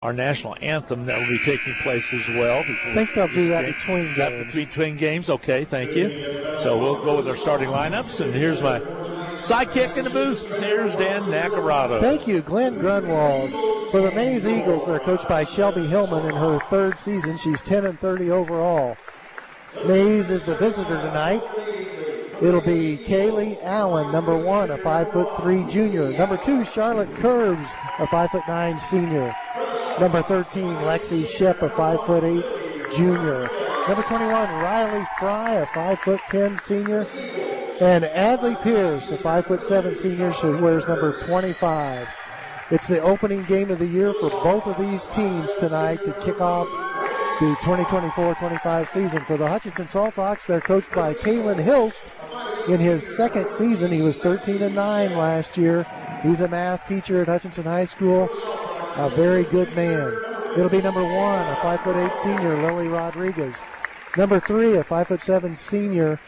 our national anthem that will be taking place as well. I think they'll do that between games. Between games, okay, thank you. So we'll go with our starting lineups, and here's my sidekick in the booth. Here's Dan Nacarado. Thank you, Glenn Grunwald. For the Maize Eagles, they're coached by Shelby Hillman in her third season. She's 10-30 overall. Maize is the visitor tonight. It'll be Kaylee Allen, number 1, a 5'3" junior. Number 2, Charlotte Curbs, a 5'9" senior. Number 13, Lexi Shep, a 5'8" junior. Number 21, Riley Fry, a 5'10" senior. And Adley Pierce, a 5'7" senior. She wears number 25. It's the opening game of the year for both of these teams tonight to kick off the 2024-25 season. For the Hutchinson Salthawks, they're coached by Kalen Hilst. In his second season, he was 13-9 last year. He's a math teacher at Hutchinson High School. A very good man. It'll be number 1, a 5'8" senior, Lily Rodriguez. Number 3, a 5'7" senior,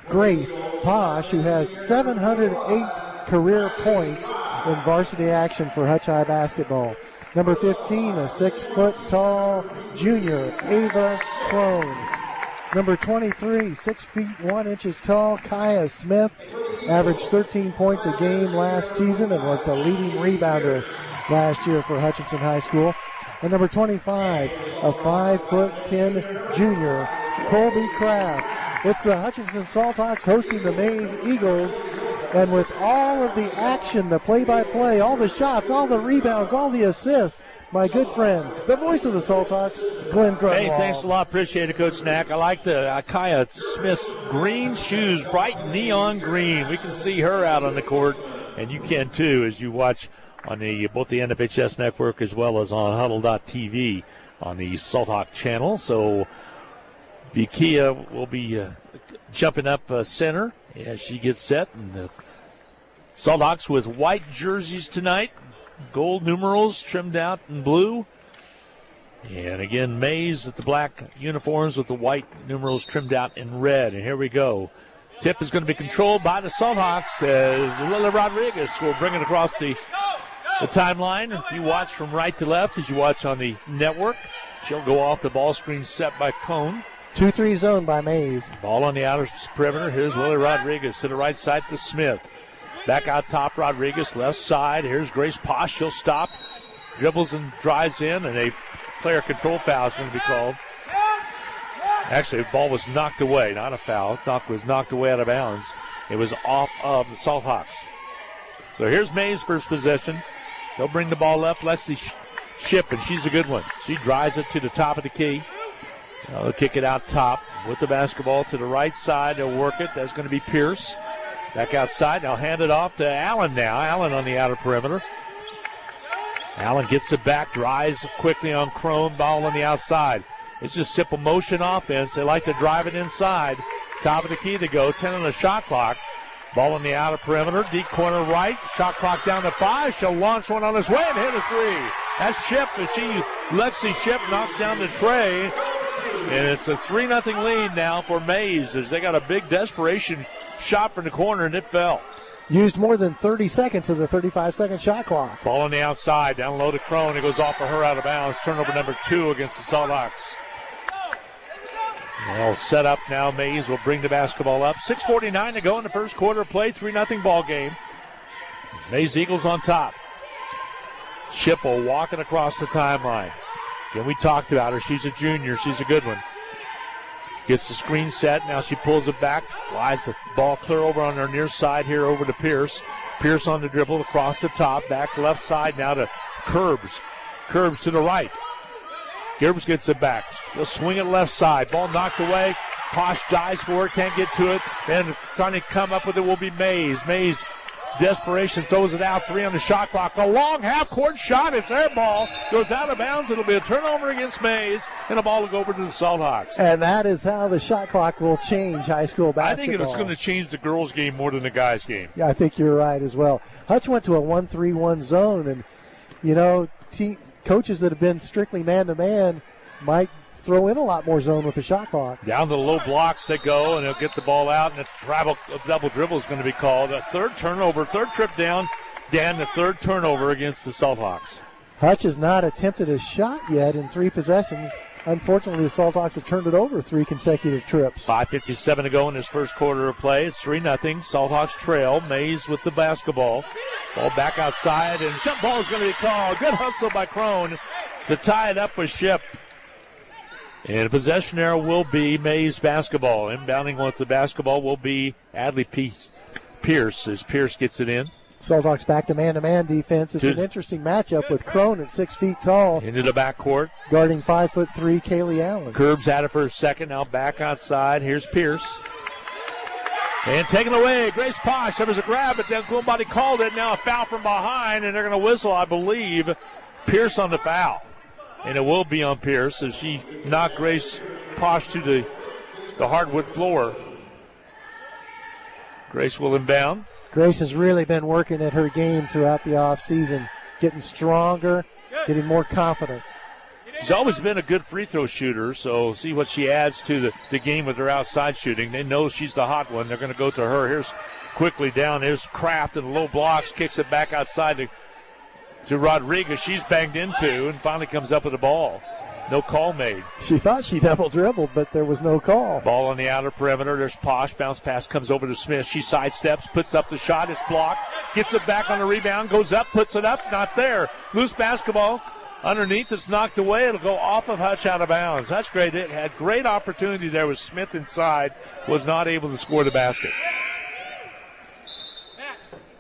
Grace Posh, who has 708 career points in varsity action for Hutch High basketball. Number 15, a 6-foot-tall junior, Ava Crone. Number 23, 6 feet 1 inches tall, Kaya Smith, averaged 13 points a game last season and was the leading rebounder last year for Hutchinson High School. And number 25, a 5'10" junior, Colby Kraft. It's the Hutchinson Salthawks hosting the Maize Eagles. And with all of the action, the play-by-play, all the shots, all the rebounds, all the assists, my good friend, the voice of the Salthawks, Glenn Grunwald. Hey, thanks a lot. Appreciate it, Coach Knack. I like the Kaya Smith's green shoes, bright neon green. We can see her out on the court, and you can too as you watch on both the NFHS network as well as on Huddle.tv on the Salthawk channel. So Bikia will be jumping up center as she gets set. And the Salthawks with white jerseys tonight. Gold numerals trimmed out in blue. And again, Maize with the black uniforms with the white numerals trimmed out in red. And here we go. Tip is going to be controlled by the Salthawks as Lily Rodriguez will bring it across the timeline. If you watch from right to left as you watch on the network, she'll go off the ball screen set by Cone. 2-3 zone by Maize. Ball on the outer perimeter. Here's Lily Rodriguez to the right side to Smith. Back out top, Rodriguez, left side. Here's Grace Posh. She'll stop, dribbles and drives in, and a player control foul is going to be called. Actually, the ball was knocked away, not a foul. Knock was knocked away out of bounds. It was off of the Salthawks. So here's Maize first possession. They'll bring the ball up. Lexi Ship, and she's a good one. She drives it to the top of the key. They'll kick it out top with the basketball to the right side. They'll work it. That's going to be Pierce. Back outside. They'll hand it off to Allen now. Allen on the outer perimeter. Allen gets it back, drives quickly on Crone. Ball on the outside. It's just simple motion offense. They like to drive it inside. Top of the key they go. 10 on the shot clock. Ball on the outer perimeter. Deep corner right. Shot clock down to 5. She'll launch one on this way and hit a 3. That's Ship. Lexi Ship knocks down the tray. And it's a 3-0 lead now for Maize as they got a big desperation shot from the corner and it fell. Used more than 30 seconds of the 35-second shot clock. Ball on the outside, down low to Crone. It goes off of her out of bounds. Turnover number 2 against the Salthawks. Well, set up now. Maize will bring the basketball up. 6:49 to go in the first quarter of play. 3-0 ball game. Maize Eagles on top. Schipple walking across the timeline. Again, we talked about her. She's a junior. She's a good one. Gets the screen set. Now she pulls it back. Flies the ball clear over on her near side here over to Pierce. Pierce on the dribble across the top. Back left side now to Curbs. Curbs to the right. Gibbs gets it back. They'll swing it left side. Ball knocked away. Posh dives for it. Can't get to it. And trying to come up with it will be Maize. Maize, desperation, throws it out. 3 on the shot clock. A long half-court shot. It's air ball. Goes out of bounds. It'll be a turnover against Maize. And the ball will go over to the Salthawks. And that is how the shot clock will change high school basketball. I think it's going to change the girls' game more than the guys' game. Yeah, I think you're right as well. Hutch went to a 1-3-1 zone. And, you know, coaches that have been strictly man-to-man might throw in a lot more zone with the shot clock. Down to the low blocks they go, and they'll get the ball out, and a double dribble is going to be called. A third turnover, third trip down. Dan, the third turnover against the Salthawks. Hutch has not attempted a shot yet in 3 possessions. Unfortunately, the Salthawks have turned it over 3 consecutive trips. 5:57 to go in this first quarter of play. It's 3-0. Salthawks trail. Maize with the basketball. Ball back outside, and jump ball is going to be called. Good hustle by Crone to tie it up with Ship. And a possession arrow will be Maize basketball. Inbounding with the basketball will be Adley Pierce as Pierce gets it in. Salthawks back to man-to-man defense. It's an interesting matchup with Crone at 6 feet tall. Into the backcourt. Guarding 5'3" Kaylee Allen. Curbs at it for a second. Now back outside. Here's Pierce. And taken away. Grace Posh. There was a grab, but then nobody called it. Now a foul from behind, and they're going to whistle, I believe, Pierce on the foul. And it will be on Pierce as she knocked Grace Posh to the hardwood floor. Grace will inbound. Grace has really been working at her game throughout the offseason, getting stronger, getting more confident. She's always been a good free throw shooter, so see what she adds to the game with her outside shooting. They know she's the hot one. They're going to go to her. Here's quickly down. Here's Kraft in the low blocks, kicks it back outside to Rodriguez. She's banged into and finally comes up with the ball. No call made. She thought she double dribbled, but there was no call. Ball on the outer perimeter. There's Posh. Bounce pass comes over to Smith. She sidesteps, puts up the shot. It's blocked. Gets it back on the rebound. Goes up, puts it up. Not there. Loose basketball. Underneath, it's knocked away. It'll go off of Hutch out of bounds. That's great. It had great opportunity there with Smith inside. Was not able to score the basket.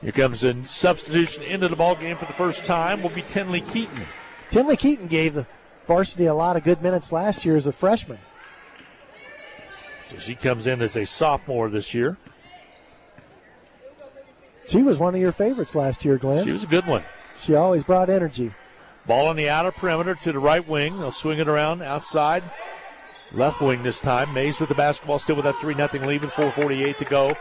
Here comes a substitution into the ball game for the first time. Will be Tinley Keaton. Tinley Keaton gave the varsity a lot of good minutes last year as a freshman. So she comes in as a sophomore this year. She was one of your favorites last year, Glenn. She was a good one. She always brought energy. Ball on the outer perimeter to the right wing. They'll swing it around outside. Left wing this time. Maize with the basketball, still with that 3-0 lead with 4:48 to go.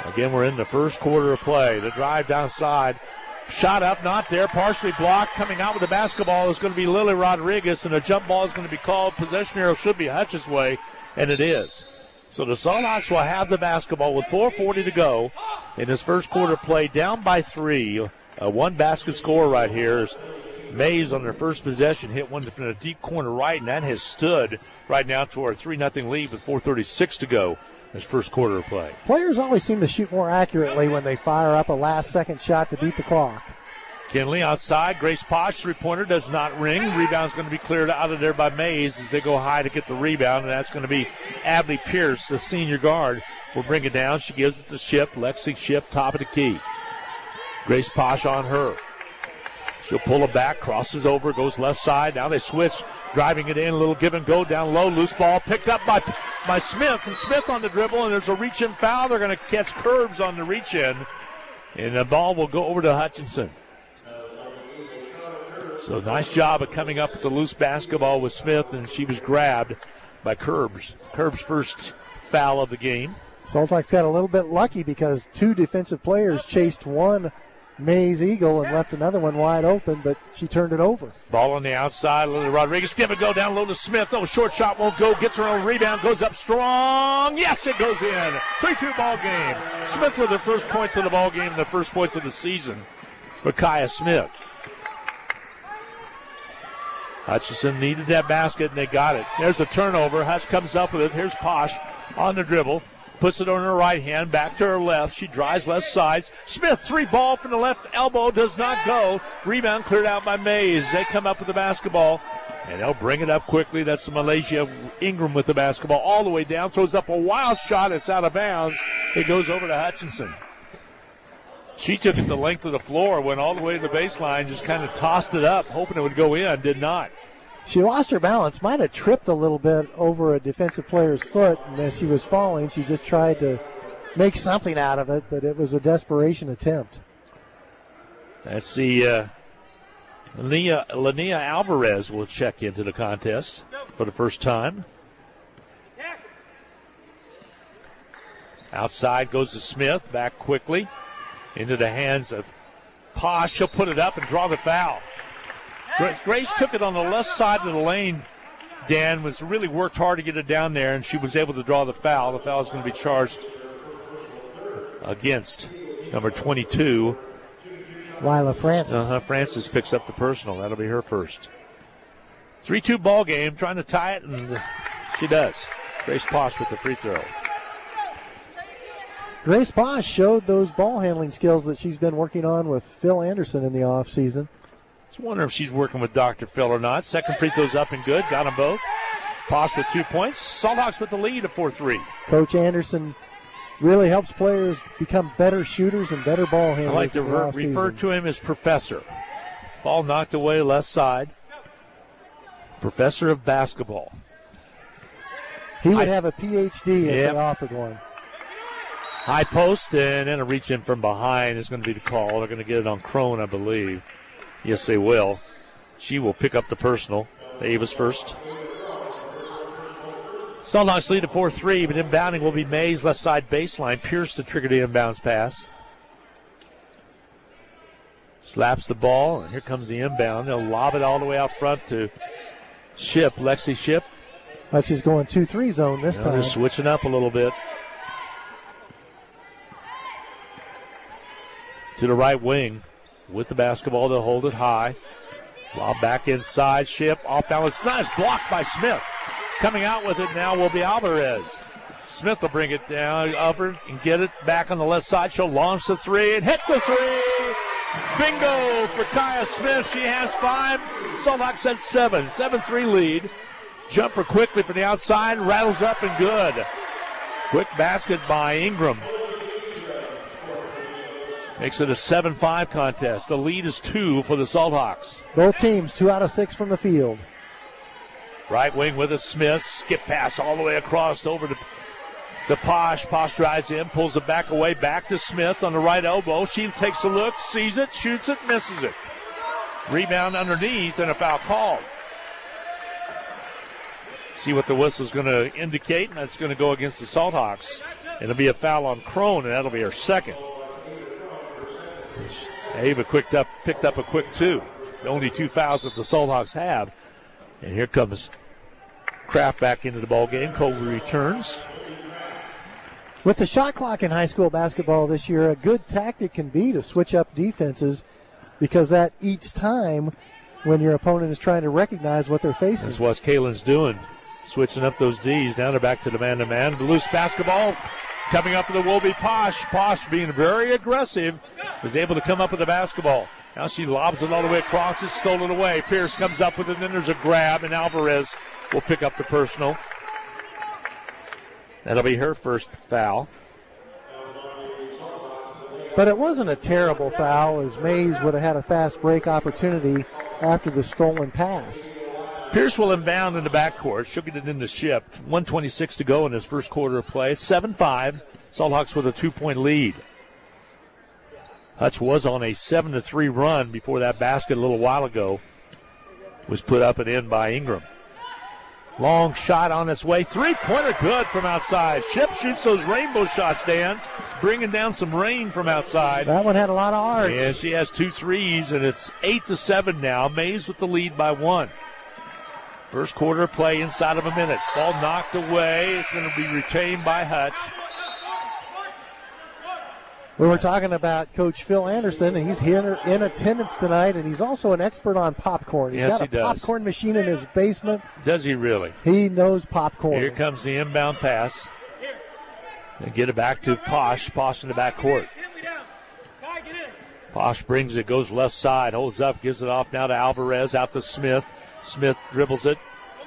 Again, we're in the first quarter of play. The drive downside. Shot up, not there, partially blocked. Coming out with the basketball is going to be Lily Rodriguez, and a jump ball is going to be called. Possession arrow should be Hutch's way, and it is. So the Salthawks will have the basketball with 4:40 to go in this first quarter play, down by 3. A one-basket score right here is Maize on their first possession, hit one from the deep corner right, and that has stood right now to our 3-0 lead with 4:36 to go. This first quarter of play. Players always seem to shoot more accurately when they fire up a last-second shot to beat the clock. Kinley outside. Grace Posh, three-pointer, does not ring. Rebound's going to be cleared out of there by Maize as they go high to get the rebound, and that's going to be Adley Pierce, the senior guard, will bring it down. She gives it to Ship. Lexi Ship, top of the key. Grace Posh on her. She'll pull it back, crosses over, goes left side. Now they switch, driving it in, a little give and go down low. Loose ball picked up by Smith, and Smith on the dribble, and there's a reach-in foul. They're going to catch Curbs on the reach-in, and the ball will go over to Hutchinson. So nice job of coming up with the loose basketball with Smith, and she was grabbed by Curbs. Curbs' first foul of the game. Salthawks got a little bit lucky because 2 defensive players chased one Maize Eagle and left another one wide open, but she turned it over. Ball on the outside. Lily Rodriguez, give it go down low to Smith. Oh, short shot won't go. Gets her own rebound. Goes up strong. Yes, it goes in. 3-2 ball game. Smith with the first points of the ball game and the first points of the season for Kaya Smith. Hutchinson needed that basket, and they got it. There's a turnover. Hutch comes up with it. Here's Posh on the dribble. Puts it on her right hand, back to her left. She drives left side. Smith, 3 ball from the left elbow, does not go. Rebound cleared out by Maize. They come up with the basketball, and they'll bring it up quickly. That's Malaysia Ingram with the basketball all the way down. Throws up a wild shot. It's out of bounds. It goes over to Hutchinson. She took it the length of the floor, went all the way to the baseline, just kind of tossed it up, hoping it would go in. Did not. She lost her balance, might have tripped a little bit over a defensive player's foot, and as she was falling, she just tried to make something out of it, but it was a desperation attempt. That's the Linnea Alvarez will check into the contest for the first time. Outside goes to Smith, back quickly into the hands of Posh. She'll put it up and draw the foul. Grace took it on the left side of the lane. Dan was really worked hard to get it down there, and she was able to draw the foul. The foul is going to be charged against number 22, Lila Francis. Francis picks up the personal. That'll be her first. 3-2 ball game, trying to tie it, and she does. Grace Posh with the free throw. Grace Posh showed those ball handling skills that she's been working on with Phil Anderson in the offseason. Just wonder if she's working with Dr. Phil or not. Second free throw's up and good. Got them both. Posh with 2 points. Salthawks with the lead at 4-3. Coach Anderson really helps players become better shooters and better ball handlers. I like to refer to him as Professor. Ball knocked away left side. Professor of basketball. He would have a PhD if they offered one. High post, and then a reach in from behind is going to be the call. They're going to get it on Crone, I believe. Yes, they will. She will pick up the personal. Davis first. Salthawks lead at 4-3, but inbounding will be Maize, left side baseline. Pierce to trigger the inbounds pass. Slaps the ball, and here comes the inbound. They'll lob it all the way out front to Ship, Lexi Ship. Hutch is going 2-3 zone this time. They're switching up a little bit. To the right wing with the basketball. They'll hold it high. Lob back inside. Ship off balance. Nice blocked by Smith. Coming out with it now will be Alvarez. Smith will bring it down upper and get it back on the left side. She'll launch the three and hit the three. Bingo for Kaya Smith. She has 5. Salthawks at 7. 7-3 lead. Jumper quickly from the outside. Rattles up and good. Quick basket by Ingram. Makes it a 7-5 contest. The lead is 2 for the Salthawks. Both teams 2 out of 6 from the field. Right wing with a Smith. Skip pass all the way across over to Posh. Posh drives in, pulls it back away, back to Smith on the right elbow. She takes a look, sees it, shoots it, misses it. Rebound underneath and a foul called. See what the whistle's going to indicate, and that's going to go against the Salthawks. It'll be a foul on Crone, and that'll be her second. Ava picked up a quick 2. The only 2 fouls that the Salthawks have. And here comes Kraft back into the ball game. Colby returns. With the shot clock in high school basketball this year, a good tactic can be to switch up defenses because that each time when your opponent is trying to recognize what they're facing. That's what Kalen's doing, switching up those Ds. Now they're back to the man-to-man. The loose basketball coming up to the will be Posh. Posh being very aggressive is able to come up with the basketball. Now she lobs it all the way across. It's stolen away. Pierce comes up with it, and then there's a grab, and Alvarez will pick up the personal. That'll be her first foul. But it wasn't a terrible foul, as Maize would have had a fast break opportunity after the stolen pass. Pierce will inbound in the backcourt. She'll get it in the Ship. 1:26 to go in this first quarter of play. 7-5. Salthawks with a 2-point lead. Hutch was on a 7-3 run before that basket a little while ago was put up and in by Ingram. Long shot on its way. 3-pointer good from outside. Ship shoots those rainbow shots, Dan. Bringing down some rain from outside. That one had a lot of arcs. And she has 2 threes, and it's 8-7 now. Maize with the lead by 1. First quarter of play inside of a minute. Ball knocked away. It's going to be retained by Hutch. We were talking about Coach Phil Anderson, and he's here in attendance tonight, and he's also an expert on popcorn. He's got a popcorn machine in his basement. Does he really? He knows popcorn. Here comes the inbound pass. And get it back to Posh. Posh in the backcourt. Posh brings it, goes left side, holds up, gives it off now to Alvarez, out to Smith. Smith dribbles it,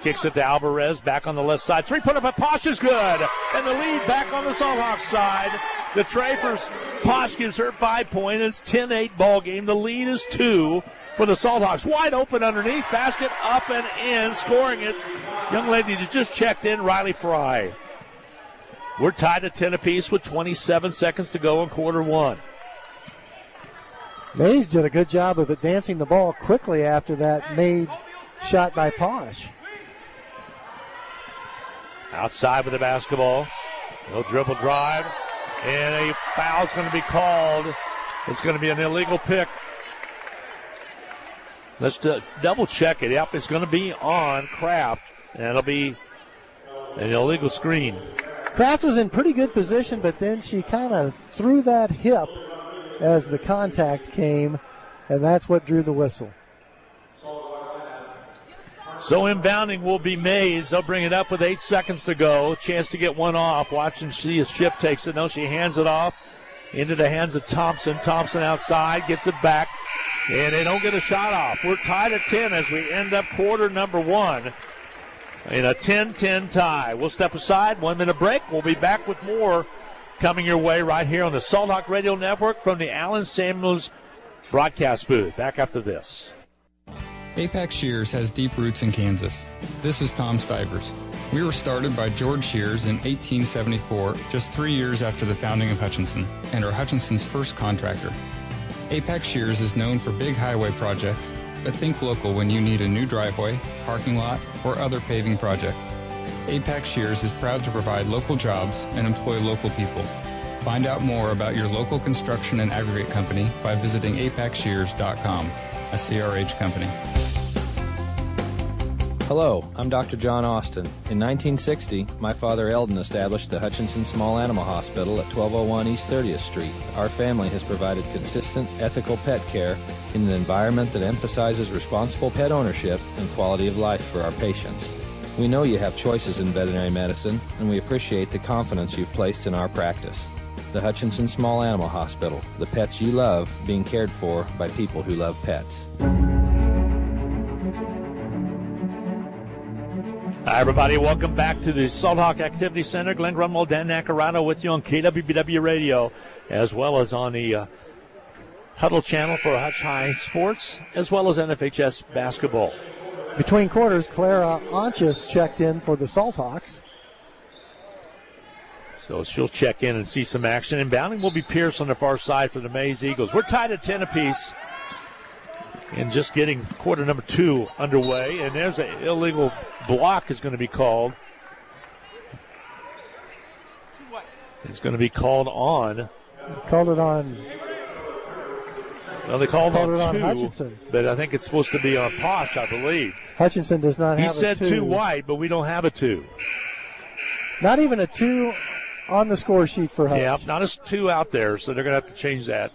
kicks it to Alvarez, back on the left side. 3-pointer by Posh is good. And the lead back on the Salthawks side. The tray for Posh gives her 5 points. It's 10-8 ball game. The lead is 2 for the Salthawks. Wide open underneath. Basket up and in. Scoring it. Young lady that just checked in, Riley Fry. We're tied at 10 apiece with 27 seconds to go in quarter 1. Maize did a good job of advancing the ball quickly after that made shot by Posh. Outside with the basketball. No dribble drive. And a foul's going to be called. It's going to be an illegal pick. Let's double check it. Yep, it's going to be on Kraft. And it'll be an illegal screen. Kraft was in pretty good position, but then she kind of threw that hip as the contact came. and that's what drew the whistle. So inbounding will be Maize. They'll bring it up with 8 seconds to go. Chance to get one off. Watch and see as Ship takes it. No, she hands it off into the hands of Thompson. Thompson outside, gets it back, and they don't get a shot off. We're tied at 10 as we end up quarter number 1 in a 10-10 tie. We'll step aside, 1 minute break. We'll be back with more coming your way right here on the Salt Hawk Radio Network from the Allen Samuels broadcast booth. Back after this. Apex Shears has deep roots in Kansas. This is Tom Stivers. We were started by George Shears in 1874, just 3 years after the founding of Hutchinson, and are Hutchinson's first contractor. Apex Shears is known for big highway projects, but think local when you need a new driveway, parking lot, or other paving project. Apex Shears is proud to provide local jobs and employ local people. Find out more about your local construction and aggregate company by visiting apexshears.com, a CRH company. Hello, I'm Dr. John Austin. In 1960, my father Eldon established the Hutchinson Small Animal Hospital at 1201 East 30th Street. Our family has provided consistent, ethical pet care in an environment that emphasizes responsible pet ownership and quality of life for our patients. We know you have choices in veterinary medicine, and we appreciate the confidence you've placed in our practice. The Hutchinson Small Animal Hospital, the pets you love being cared for by people who love pets. Hi, everybody. Welcome back to the Salt Hawk Activity Center. Glenn Grunwald, Dan Nacarado with you on KWBW Radio, as well as on the Huddle channel for Hutch High Sports, as well as NFHS basketball. Between quarters, Clara Onchus checked in for the Salt Hawks. So she'll check in and see some action. Inbounding will be Pierce on the far side for the Maize Eagles. We're tied at 10 apiece. And just getting quarter number 2 underway. And there's an illegal block is going to be called. It's going to be called on. Called it on. Well, they called it on 2, Hutchinson. but I think it's supposed to be on Posh, I believe. Hutchinson does not have a 2. He said 2 white, but we don't have a 2. Not even a 2 on the score sheet for Hutch. Yeah, not a 2 out there, so they're going to have to change that.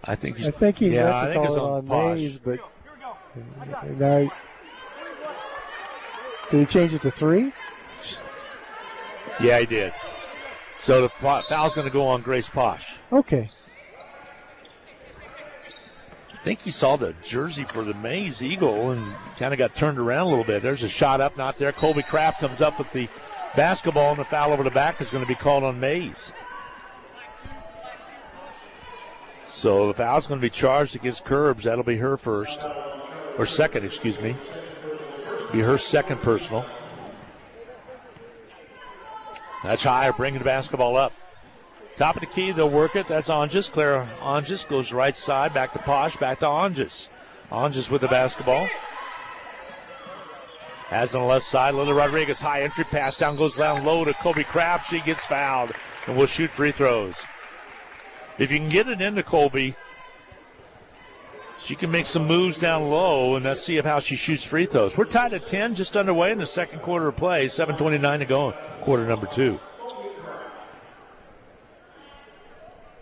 I think he meant to call it on Maize, but now, did he change it to 3? Yeah, he did. So the foul's going to go on Grace Posh. Okay. I think he saw the jersey for the Maize Eagle and kind of got turned around a little bit. There's a shot up, not there. Colby Kraft comes up with the basketball, and the foul over the back is going to be called on Maize. So the foul's going to be charged against Curbs. That'll be her first. Or second, excuse me. Be her second personal. That's high, bringing the basketball up. Top of the key, they'll work it. That's Onges. Clara Onges goes right side, back to Posh, back to Onges. Onges with the basketball. Has on the left side, Lily Rodriguez, high entry pass down, goes down low to Kobe Kraft. She gets fouled and will shoot free throws. If you can get it into Colby, she can make some moves down low, and let's see how she shoots free throws. We're tied at 10, just underway in the second quarter of play. 7:29 to go, quarter number 2.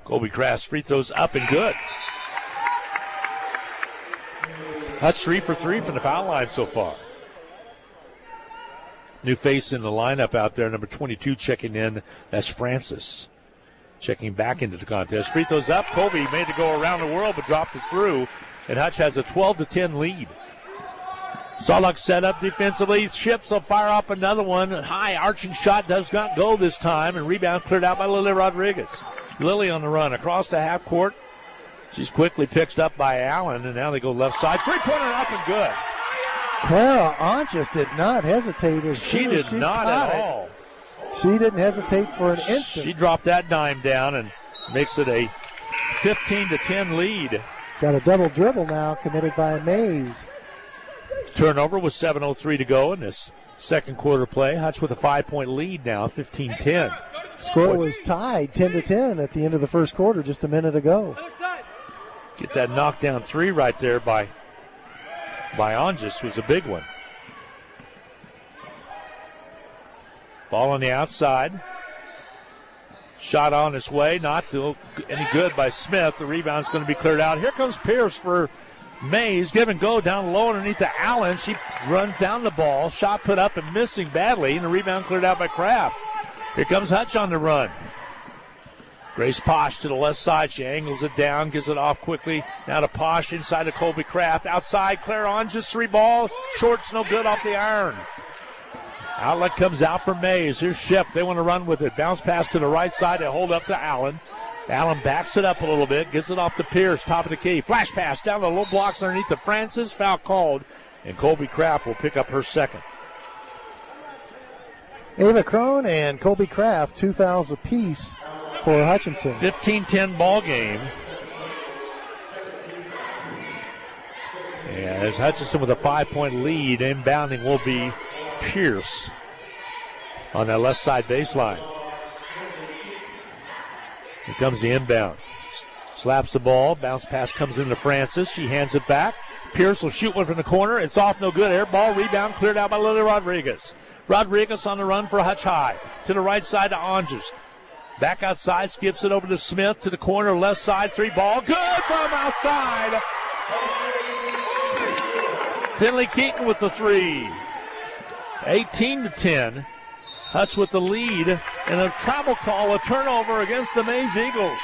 Colby Kraft's free throws up and good. That's 3 for 3 from the foul line so far. New face in the lineup out there, number 22 checking in. That's Francis. Checking back into the contest. Free throws up. Colby made it go around the world but dropped it through. And Hutch has a 12-10 lead. Salt set up defensively. Ships will fire off another one. High arching shot does not go this time. And rebound cleared out by Lily Rodriguez. Lily on the run across the half court. She's quickly picked up by Allen. And now they go left side. Three-pointer up and good. Clara Onchus did not hesitate. She did not at all. She didn't hesitate for an instant. She dropped that dime down and makes it a 15-10 lead. Got a double dribble now committed by Maize. Turnover with 7:03 to go in this second quarter play. Hutch with a 5-point lead now, 15-10. Score was tied 10-10 at the end of the first quarter just a minute ago. Get that knockdown 3 right there by Onges was a big one. Ball on the outside. Shot on its way, not to any good by Smith. The rebound's going to be cleared out. Here comes Pierce for Maize. Give and go down low underneath to Allen. She runs down the ball. Shot put up and missing badly, and the rebound cleared out by Kraft. Here comes Hutch on the run. Grace Posh to the left side. She angles it down, gives it off quickly. Now to Posh inside to Colby Kraft. Outside, Claire on, just 3 ball. Short's no good off the iron. Outlet comes out for Maize. Here's Ship. They want to run with it. Bounce pass to the right side. They hold up to Allen. Allen backs it up a little bit. Gets it off to Pierce. Top of the key. Flash pass down the low blocks underneath to Francis. Foul called. And Colby Kraft will pick up her second. Ava Crone and Colby Kraft, 2 fouls apiece for Hutchinson. 15-10 ball game. And as Hutchinson with a 5-point lead, inbounding will be Pierce on that left side baseline. Here comes the inbound. Slaps the ball. Bounce pass comes into Francis. She hands it back. Pierce will shoot one from the corner. It's off, no good. Air ball, rebound, cleared out by Lily Rodriguez. Rodriguez on the run for Hutch High. To the right side to Onges. Back outside, skips it over to Smith. To the corner, left side, 3 ball. Good from outside. Finley Keaton with the 3. 18-10. Hutch with the lead. And a travel call, a turnover against the Maize Eagles.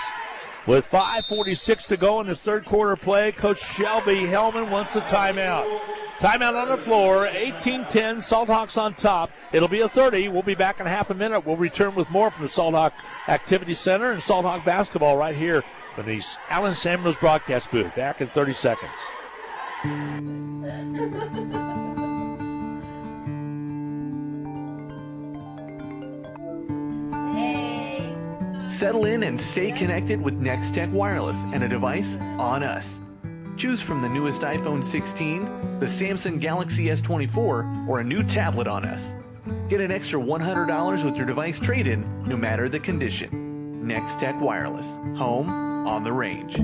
With 5:46 to go in this third quarter play, Coach Shelby Hellman wants a timeout. Timeout on the floor, 18-10, Salthawks on top. It'll be a 30. We'll be back in half a minute. We'll return with more from the Salthawk Activity Center and Salthawk basketball right here from the Allen Samuels broadcast booth. Back in 30 seconds. Settle in and stay connected with Nextech Wireless and a device on us. Choose from the newest iPhone 16, the Samsung Galaxy S24, or a new tablet on us. Get an extra $100 with your device trade-in, no matter the condition. Nextech Wireless, home on the range.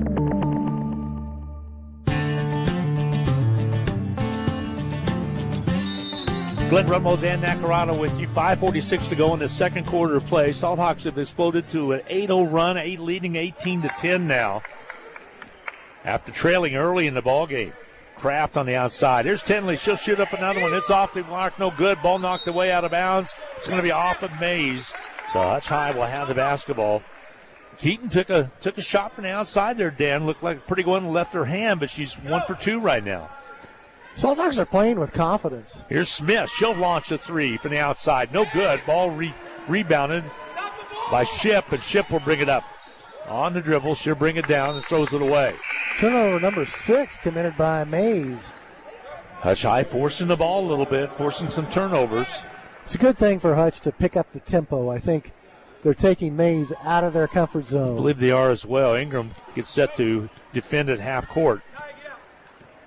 Glenn Ramos and Nacarado with you. 5:46 to go in the second quarter of play. Salthawks have exploded to an 8-0 run, leading 18-10 now. After trailing early in the ball game. Kraft on the outside. Here's Tinley. She'll shoot up another one. It's off the mark. No good. Ball knocked away out of bounds. It's going to be off of Maize. So Hutch High will have the basketball. Keaton took a shot from the outside there, Dan. Looked like a pretty good one, left her hand, but she's 1 for 2 right now. Salthawks are playing with confidence. Here's Smith. She'll launch a 3 from the outside. No good. Ball rebounded by Ship, and Ship will bring it up. On the dribble, she'll bring it down and throws it away. Turnover number 6 committed by Maize. Hutch High forcing the ball a little bit, forcing some turnovers. It's a good thing for Hutch to pick up the tempo. I think they're taking Maize out of their comfort zone. I believe they are as well. Ingram gets set to defend at half court.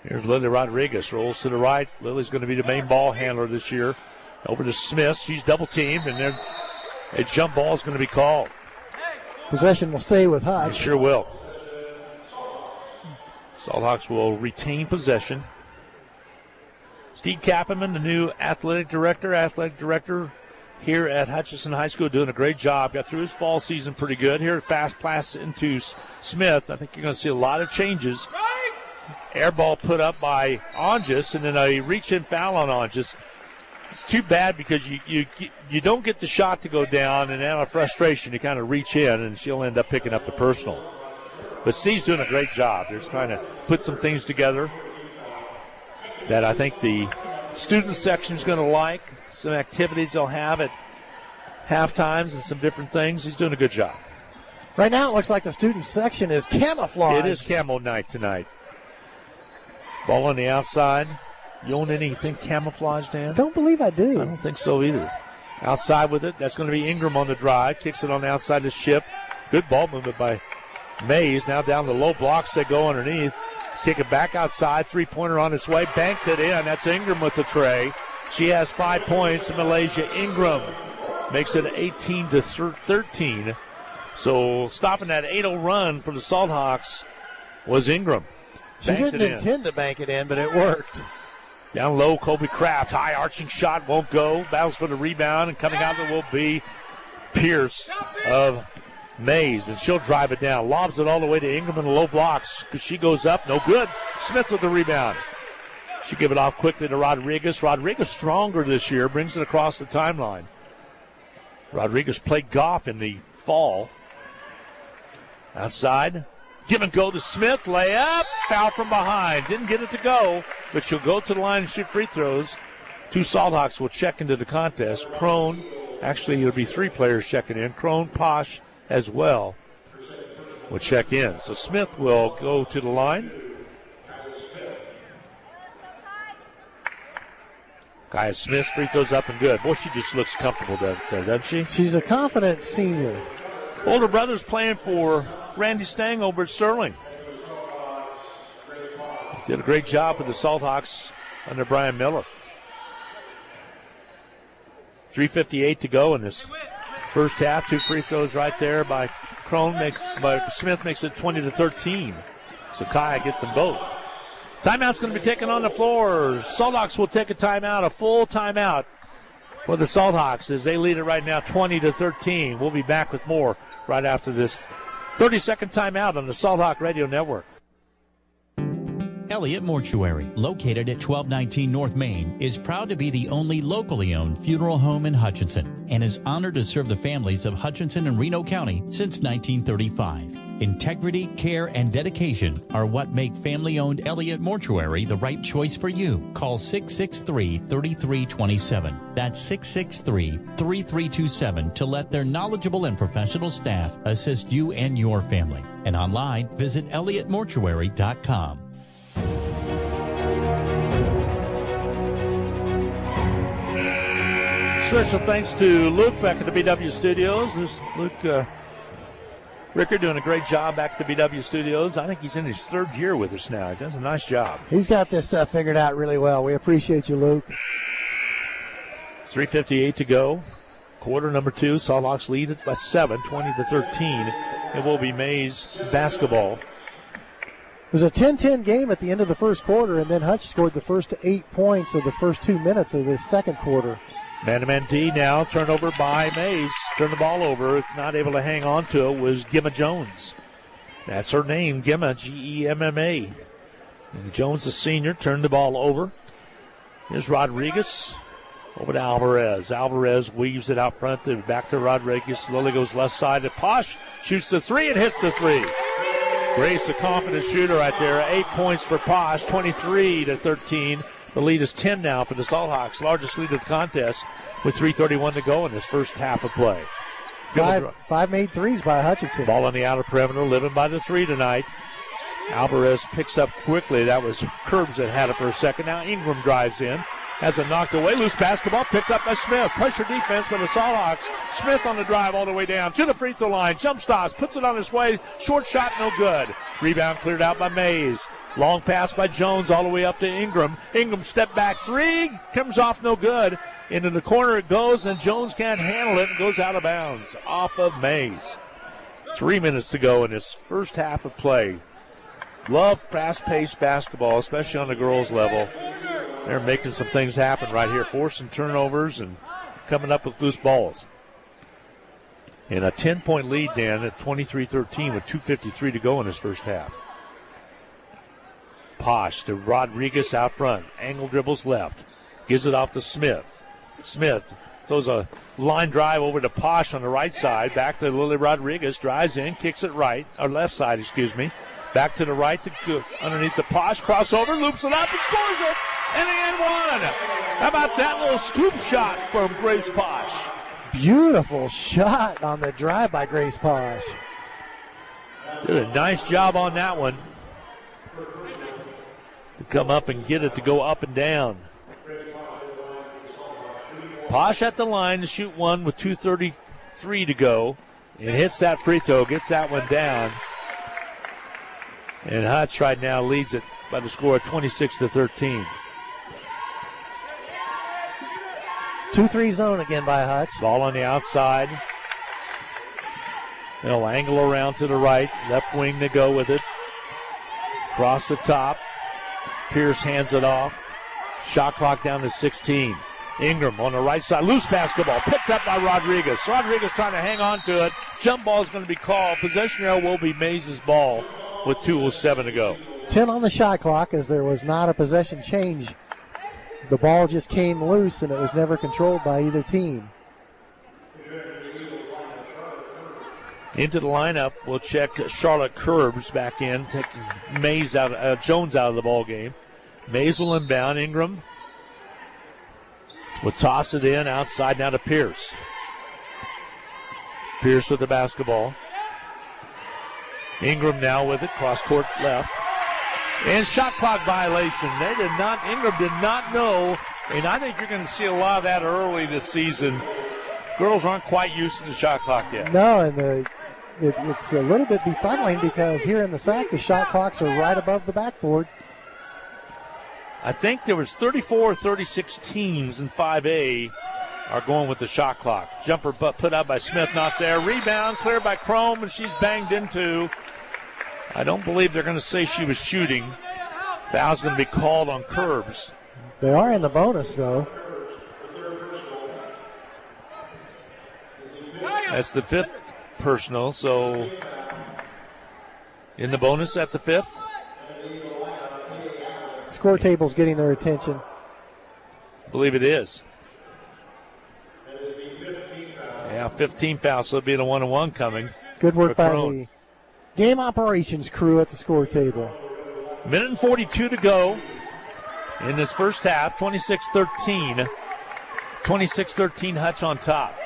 Here's Lily Rodriguez, rolls to the right. Lily's going to be the main ball handler this year. Over to Smith. She's double teamed, and a jump ball is going to be called. Possession will stay with Hutch. It sure will. Salthawks will retain possession. Steve Kappenman, the new athletic director here at Hutchinson High School, doing a great job. Got through his fall season pretty good. Here, fast pass into Smith. I think you're going to see a lot of changes. Air ball put up by Onges, and then a reach-in foul on Onges. It's too bad because you don't get the shot to go down, and out of frustration you kind of reach in, and she'll end up picking up the personal. But Steve's doing a great job. They're just trying to put some things together that I think the student section is going to like, some activities they'll have at half times and some different things. He's doing a good job. Right now it looks like the student section is camouflaged. It is camo night tonight. Ball on the outside. You own anything camouflage, Dan? Don't believe I do. I don't think so either. Outside with it. That's going to be Ingram on the drive. Kicks it on the outside to Ship. Good ball movement by Maize. Now down the low blocks. They go underneath. Kick it back outside. Three-pointer on its way. Banked it in. That's Ingram with the tray. She has 5 points. Malaysia Ingram makes it 18-13. So stopping that 8-0 run for the Salthawks was Ingram. She didn't intend to bank it in, but it worked. Down low, Colby Kraft. High arching shot won't go. Battles for the rebound, and coming out there will be Pierce of Maize, and she'll drive it down. Lobs it all the way to Ingram in the low blocks because she goes up. No good. Smith with the rebound. She give it off quickly to Rodriguez. Rodriguez stronger this year, brings it across the timeline. Rodriguez played golf in the fall. Outside. Give and go to Smith. Layup. Foul from behind. Didn't get it to go, but she'll go to the line and shoot free throws. 2 Salthawks will check into the contest. Crone, actually it'll be 3 players checking in. Crone, Posh as well will check in. So Smith will go to the line. Kaya Smith, free throws up and good. Boy, she just looks comfortable there, doesn't she? She's a confident senior. Older brother's playing for Randy Stang over at Sterling. Did a great job for the Salthawks under Brian Miller. 3:58 to go in this first half. 2 free throws right there by Crone. But Smith makes it 20-13. So Kaya gets them both. Timeout's going to be taken on the floor. Salthawks will take a timeout, a full timeout for the Salthawks as they lead it right now 20-13. We'll be back with more right after this 30-second timeout on the Salthawk Radio Network. Elliott Mortuary, located at 1219 North Main, is proud to be the only locally owned funeral home in Hutchinson and is honored to serve the families of Hutchinson and Reno County since 1935. Integrity, care, and dedication are what make family-owned Elliott Mortuary the right choice for you. Call 663-3327. That's 663-3327 to let their knowledgeable and professional staff assist you and your family. And online, visit elliottmortuary.com. Special thanks to Luke back at the BW Studios. This Luke Ricker doing a great job back at the BW Studios. I think he's in his 3rd year with us now. He does a nice job. He's got this stuff figured out really well. We appreciate you, Luke. 3:58 to go. Quarter number 2. Salthawks lead it by 7, 20-13. It will be Maize basketball. It was a 10-10 game at the end of the first quarter, and then Hutch scored the first 8 points of the first 2 minutes of the second quarter. Man-to-man D now, turnover by Maize. Turned the ball over, not able to hang on to it was Gemma Jones. That's her name, Gemma, G-E-M-M-A. And Jones, the senior, turned the ball over. Here's Rodriguez over to Alvarez. Alvarez weaves it out front, back to Rodriguez. Lily goes left side to Posh, shoots the 3 and hits the 3. Grace, a confident shooter right there. 8 points for Posh, 23-13. The lead is 10 now for the Salthawks, largest lead of the contest with 3:31 to go in this first half of play. Five made threes by Hutchinson. Ball on the outer perimeter, living by the 3 tonight. Alvarez picks up quickly. That was Curbs that had it for a second. Now Ingram drives in, has it knocked away. Loose basketball picked up by Smith. Pressure defense by the Salthawks. Smith on the drive all the way down to the free throw line. Jump stops, puts it on his way. Short shot, no good. Rebound cleared out by Maize. Long pass by Jones all the way up to Ingram. Ingram step back 3, comes off no good. Into the corner it goes, and Jones can't handle it and goes out of bounds off of Maize. 3 minutes to go in this first half of play. Love fast-paced basketball, especially on the girls' level. They're making some things happen right here, forcing turnovers and coming up with loose balls. And a 10-point lead, Dan, at 23-13 with 2:53 to go in this first half. Posh to Rodriguez out front. Angle dribbles left. Gives it off to Smith. Smith throws a line drive over to Posh on the right side. Back to Lily Rodriguez. Drives in, kicks it right, or left side, excuse me. Back to the right to underneath the Posh. Crossover, loops it up and scores it. And the end one. How about that little scoop shot from Grace Posh? Beautiful shot on the drive by Grace Posh. Did a nice job on that one. To come up and get it to go up and down. Posh at the line to shoot one with 2:33 to go. And hits that free throw, gets that one down. And Hutch right now leads it by the score of 26-13. 2-3 zone again by Hutch. Ball on the outside. They'll angle around to the right. Left wing to go with it. Across the top. Pierce hands it off. Shot clock down to 16. Ingram on the right side. Loose basketball picked up by Rodriguez. Rodriguez trying to hang on to it. Jump ball is going to be called. Possession arrow will be Maize's ball with 2:07 to go. 10 on the shot clock as there was not a possession change. The ball just came loose and it was never controlled by either team. Into the lineup, we'll check Charlotte Curbs back in, taking Jones out of the ball game. Maize will inbound. Ingram will toss it in outside now to Pierce. Pierce with the basketball. Ingram now with it, cross court left. And shot clock violation. Ingram did not know, and I think you're going to see a lot of that early this season. Girls aren't quite used to the shot clock yet. No, and it's a little bit befuddling because here in the SAC, the shot clocks are right above the backboard. I think there was 34 or 36 teams in 5A are going with the shot clock. Jumper put out by Smith, not there. Rebound cleared by Chrome, and she's banged into. I don't believe they're going to say she was shooting. Foul's going to be called on Curbs. They are in the bonus, though. That's the fifth personal, so in the bonus at the fifth. Score table's getting their attention. I believe it is. Yeah, 15 fouls, so it'll be the 1-1 coming. Good work by the game operations crew at the score table. Minute and 42 to go in this first half. 26-13. 26-13 Hutch on top.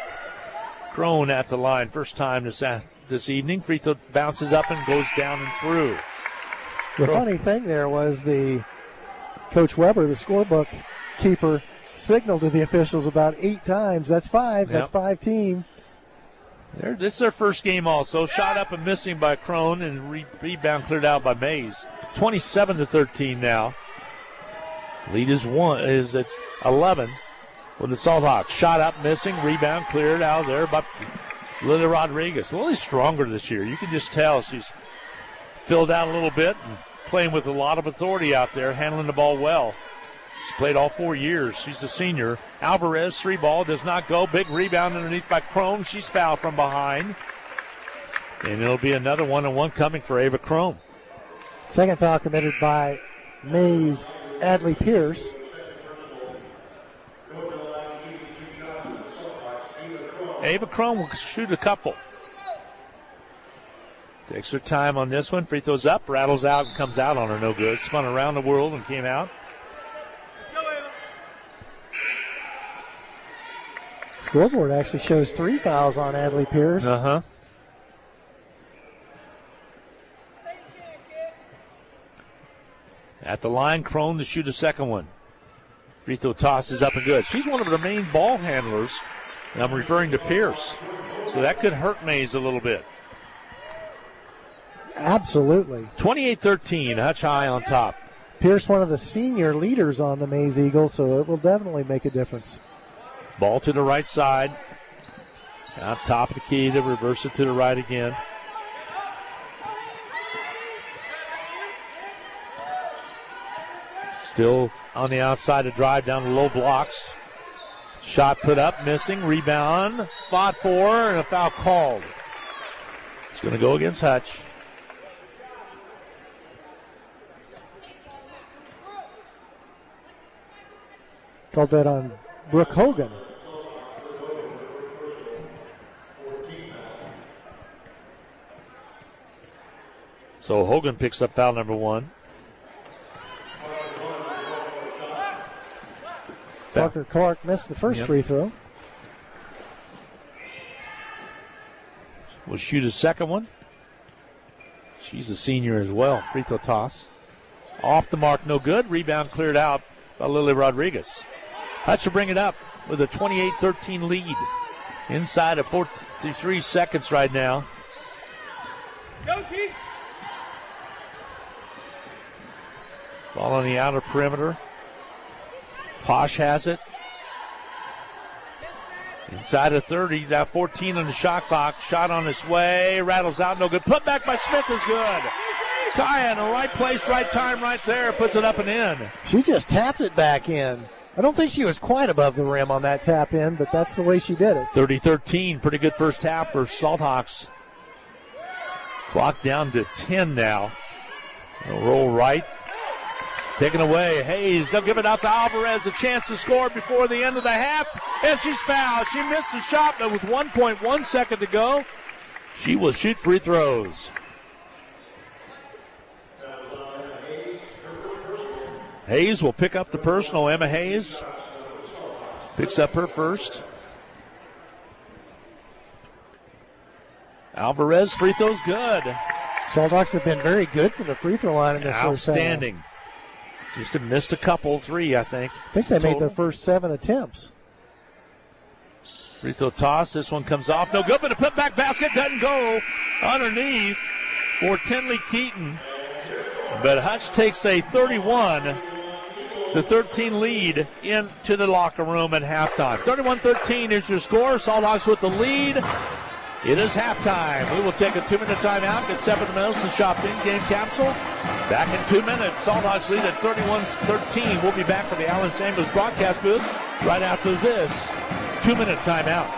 Crone at the line. First time this evening. Free throw bounces up and goes down and through. The funny thing there was the Coach Weber, the scorebook keeper, signaled to the officials about 8 times. That's 5. Yep. That's 5 team. This is their first game also. Shot up and missing by Crone, and rebound cleared out by Maize. 27-13 now. Lead is 11 for the Salt Hawks. Shot up, missing, rebound cleared out there by Lily Rodriguez. Lily's stronger this year. You can just tell she's filled out a little bit and playing with a lot of authority out there, handling the ball well. She's played all 4 years. She's a senior. Alvarez, 3 ball, does not go. Big rebound underneath by Crone. She's fouled from behind. And it'll be another 1-1 coming for Ava Crone. Second foul committed by Maize Adley Pierce. Ava Crone will shoot a couple. Takes her time on this one. Free throws up, rattles out, and comes out on her. No good. Spun around the world and came out. Scoreboard actually shows 3 fouls on Adley Pierce. At the line, Crone to shoot a second one. Free throw toss is up and good. She's one of the main ball handlers, and I'm referring to Pierce. So that could hurt Maize a little bit. Absolutely. 28-13, Hutch High on top. Pierce, one of the senior leaders on the Maize Eagles, so it will definitely make a difference. Ball to the right side. Out top of the key to reverse it to the right again. Still on the outside to drive down the low blocks. Shot put up, missing, rebound, fought for, and a foul called. It's going to go against Hutch. Called that on Brooke Hogan. So Hogan picks up foul number 1. Parker Clark missed the first free throw. Will shoot his second one. She's a senior as well. Free throw toss. Off the mark, no good. Rebound cleared out by Lily Rodriguez. Hutch will bring it up with a 28-13 lead. Inside of 43 seconds right now. Go, Keith. Ball on the outer perimeter. Posh has it. Inside of 30, now 14 on the shot clock. Shot on its way, rattles out, no good. Put back by Smith is good. Kaya in the right place, right time, right there. Puts it up and in. She just tapped it back in. I don't think she was quite above the rim on that tap in, but that's the way she did it. 30-13, pretty good first half for Salthawks. Clock down to 10 now. They'll roll right. Taken away. Hayes, they'll give it out to Alvarez. A chance to score before the end of the half. And she's fouled. She missed the shot, but with 1.1 second to go, she will shoot free throws. Hayes will pick up the personal. Emma Hayes picks up her first. Alvarez, free throws good. Salthawks have been very good from the free throw line in this first half. Outstanding. Just missed a couple, 3, I think. I think they made their first 7 attempts. Free throw toss. This one comes off. No good, but a putback basket doesn't go underneath for Tinley Keaton. But Hutch takes a 31-13 lead into the locker room at halftime. 31-13 is your score. Salthawks with the lead. It is halftime. We will take a 2-minute timeout. Get 7 minutes to shop in-game capsule. Back in 2 minutes. Salthawks lead at 31-13. We'll be back for the Allen Samuels broadcast booth right after this 2-minute timeout.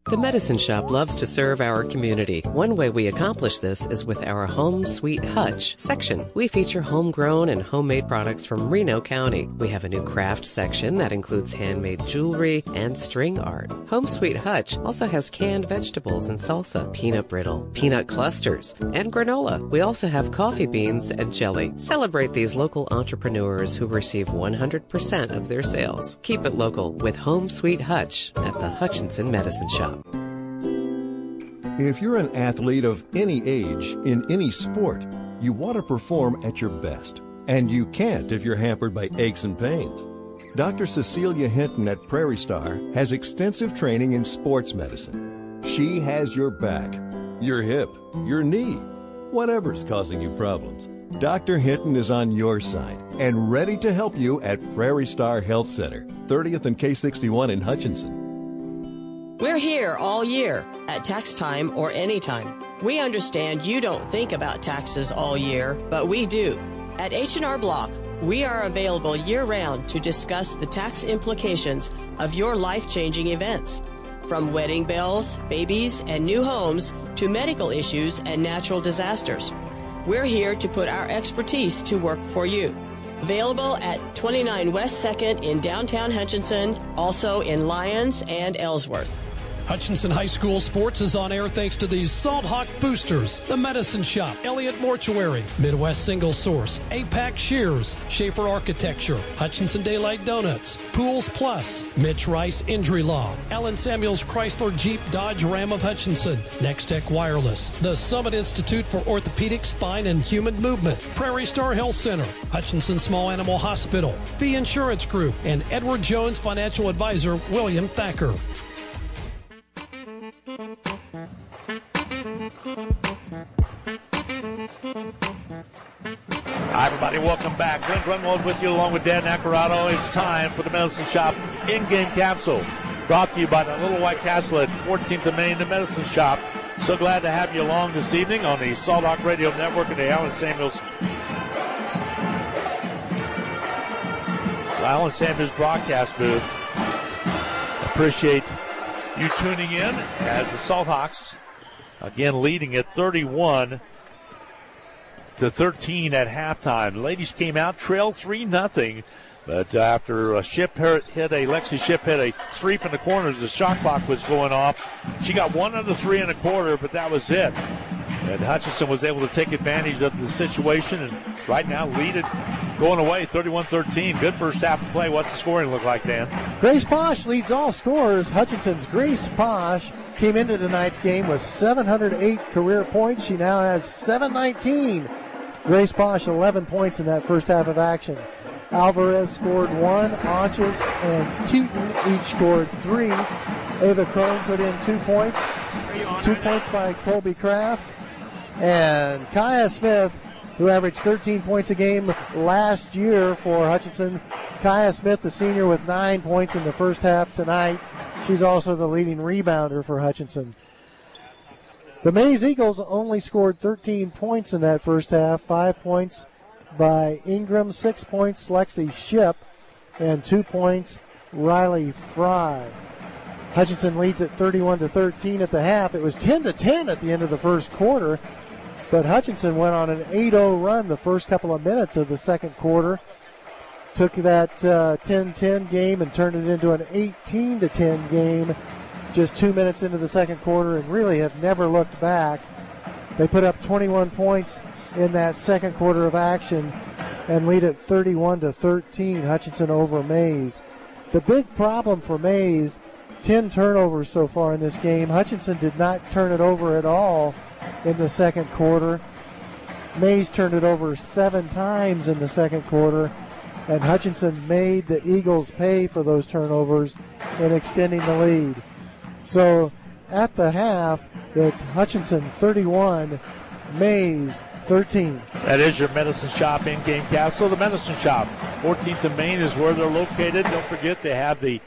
The Medicine Shop loves to serve our community. One way we accomplish this is with our Home Sweet Hutch section. We feature homegrown and homemade products from Reno County. We have a new craft section that includes handmade jewelry and string art. Home Sweet Hutch also has canned vegetables and salsa, peanut brittle, peanut clusters, and granola. We also have coffee beans and jelly. Celebrate these local entrepreneurs who receive 100% of their sales. Keep it local with Home Sweet Hutch at the Hutchinson Medicine Shop. If you're an athlete of any age, in any sport, you want to perform at your best. And you can't if you're hampered by aches and pains. Dr. Cecilia Hinton at Prairie Star has extensive training in sports medicine. She has your back, your hip, your knee, whatever's causing you problems. Dr. Hinton is on your side and ready to help you at Prairie Star Health Center, 30th and K61 in Hutchinson. We're here all year, at tax time or any time. We understand you don't think about taxes all year, but we do. At H&R Block, we are available year-round to discuss the tax implications of your life-changing events. From wedding bells, babies, and new homes to medical issues and natural disasters. We're here to put our expertise to work for you. Available at 29 West 2nd in downtown Hutchinson, also in Lyons and Ellsworth. Hutchinson High School sports is on air thanks to these Salthawk boosters: the Medicine Shop, Elliott Mortuary, Midwest Single Source, APAC Shears, Schaefer Architecture, Hutchinson Daylight Donuts, Pools Plus, Mitch Rice Injury Law, Allen Samuels Chrysler Jeep Dodge Ram of Hutchinson, Nextech Wireless, the Summit Institute for Orthopedic, Spine, and Human Movement, Prairie Star Health Center, Hutchinson Small Animal Hospital, The Insurance Group, and Edward Jones Financial Advisor William Thacker. Hi, everybody. Welcome back. Glenn Grunwald with you along with Dan Nacarado. It's time for the Medicine Shop in-game capsule. Brought to you by the Little White Castle at 14th and Main, the Medicine Shop. So glad to have you along this evening on the Salthawk Radio Network and the Allen Samuels broadcast booth. Appreciate you tuning in as the Salthawks again leading at 31-13 at halftime. The ladies came out, trailed 3-0, but after Lexi Ship hit a three from the corners, the shot clock was going off. She got 1 of the 3 and a quarter, but that was it. And Hutchinson was able to take advantage of the situation and right now lead it going away 31-13. Good first half of play. What's the scoring look like, Dan? Grace Posh leads all scorers. Hutchinson's Grace Posh came into tonight's game with 708 career points. She now has 719. Grace Posh 11 points in that first half of action. Alvarez scored 1. Anches and Keaton each scored 3. Ava Crone put in 2 points. 2 points by Colby Kraft. And Kaya Smith, who averaged 13 points a game last year for Hutchinson. Kaya Smith, the senior, with 9 points in the first half tonight. She's also the leading rebounder for Hutchinson. The Maize Eagles only scored 13 points in that first half. 5 points by Ingram, 6 points Lexi Ship, and 2 points, Riley Fry. Hutchinson leads at 31-13 at the half. It was 10-10 at the end of the first quarter, but Hutchinson went on an 8-0 run the first couple of minutes of the second quarter. Took that 10-10 game and turned it into an 18-10 game just 2 minutes into the second quarter, and really have never looked back. They put up 21 points in that second quarter of action and lead at 31-13, Hutchinson over Maize. The big problem for Maize, 10 turnovers so far in this game. Hutchinson did not turn it over at all in the second quarter. Maize turned it over 7 times in the second quarter, and Hutchinson made the Eagles pay for those turnovers in extending the lead. So at the half, it's Hutchinson 31, Maize 13. That is your Medicine Shop in-game castle. The Medicine Shop, 14th and Main is where they're located. Don't forget they have the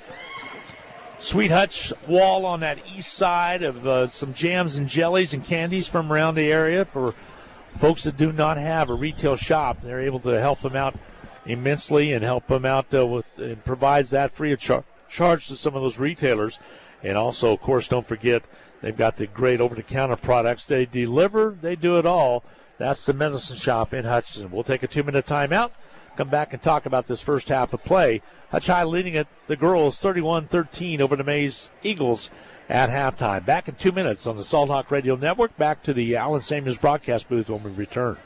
Sweet Hutch wall on that east side of some jams and jellies and candies from around the area for folks that do not have a retail shop. They're able to help them out immensely and help them out and provides that free of charge to some of those retailers. And also, of course, don't forget they've got the great over-the-counter products. They deliver, they do it all. That's the Medicine Shop in Hutchinson. We'll take a 2-minute timeout, come back and talk about this first half of play. Hutch High leading it, the girls 31-13 over the Maize Eagles at halftime. Back in 2 minutes on the Salt Hawk Radio Network. Back to the Allen Samuels broadcast booth when we return.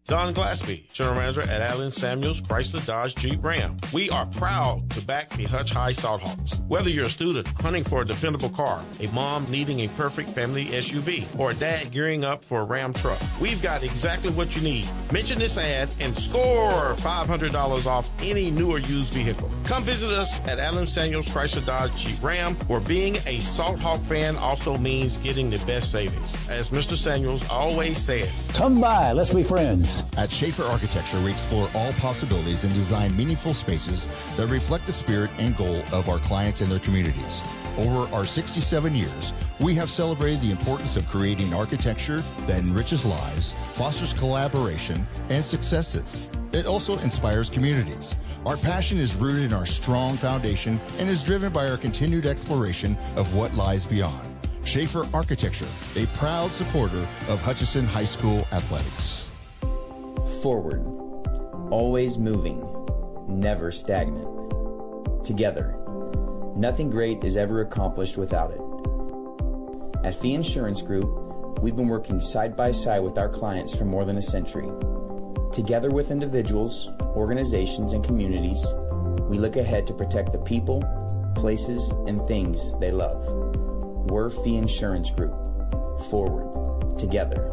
Don Glassby, General Manager at Allen Samuels Chrysler Dodge Jeep Ram. We are proud to back the Hutch High Salt Hawks. Whether you're a student hunting for a dependable car, a mom needing a perfect family SUV, or a dad gearing up for a Ram truck, we've got exactly what you need. Mention this ad and score $500 off any new or used vehicle. Come visit us at Allen Samuels Chrysler Dodge Jeep Ram, where being a Salt Hawk fan also means getting the best savings. As Mr. Samuels always says, come by, let's be friends. At Schaefer Architecture, we explore all possibilities and design meaningful spaces that reflect the spirit and goal of our clients and their communities. Over our 67 years, we have celebrated the importance of creating architecture that enriches lives, fosters collaboration, and successes. It also inspires communities. Our passion is rooted in our strong foundation and is driven by our continued exploration of what lies beyond. Schaefer Architecture, a proud supporter of Hutchinson High School athletics. Forward, always moving, never stagnant. Together, nothing great is ever accomplished without it. At Fee Insurance Group, we've been working side by side with our clients for more than a century. Together with individuals, organizations, and communities, we look ahead to protect the people, places, and things they love. We're Fee Insurance Group. Forward, together.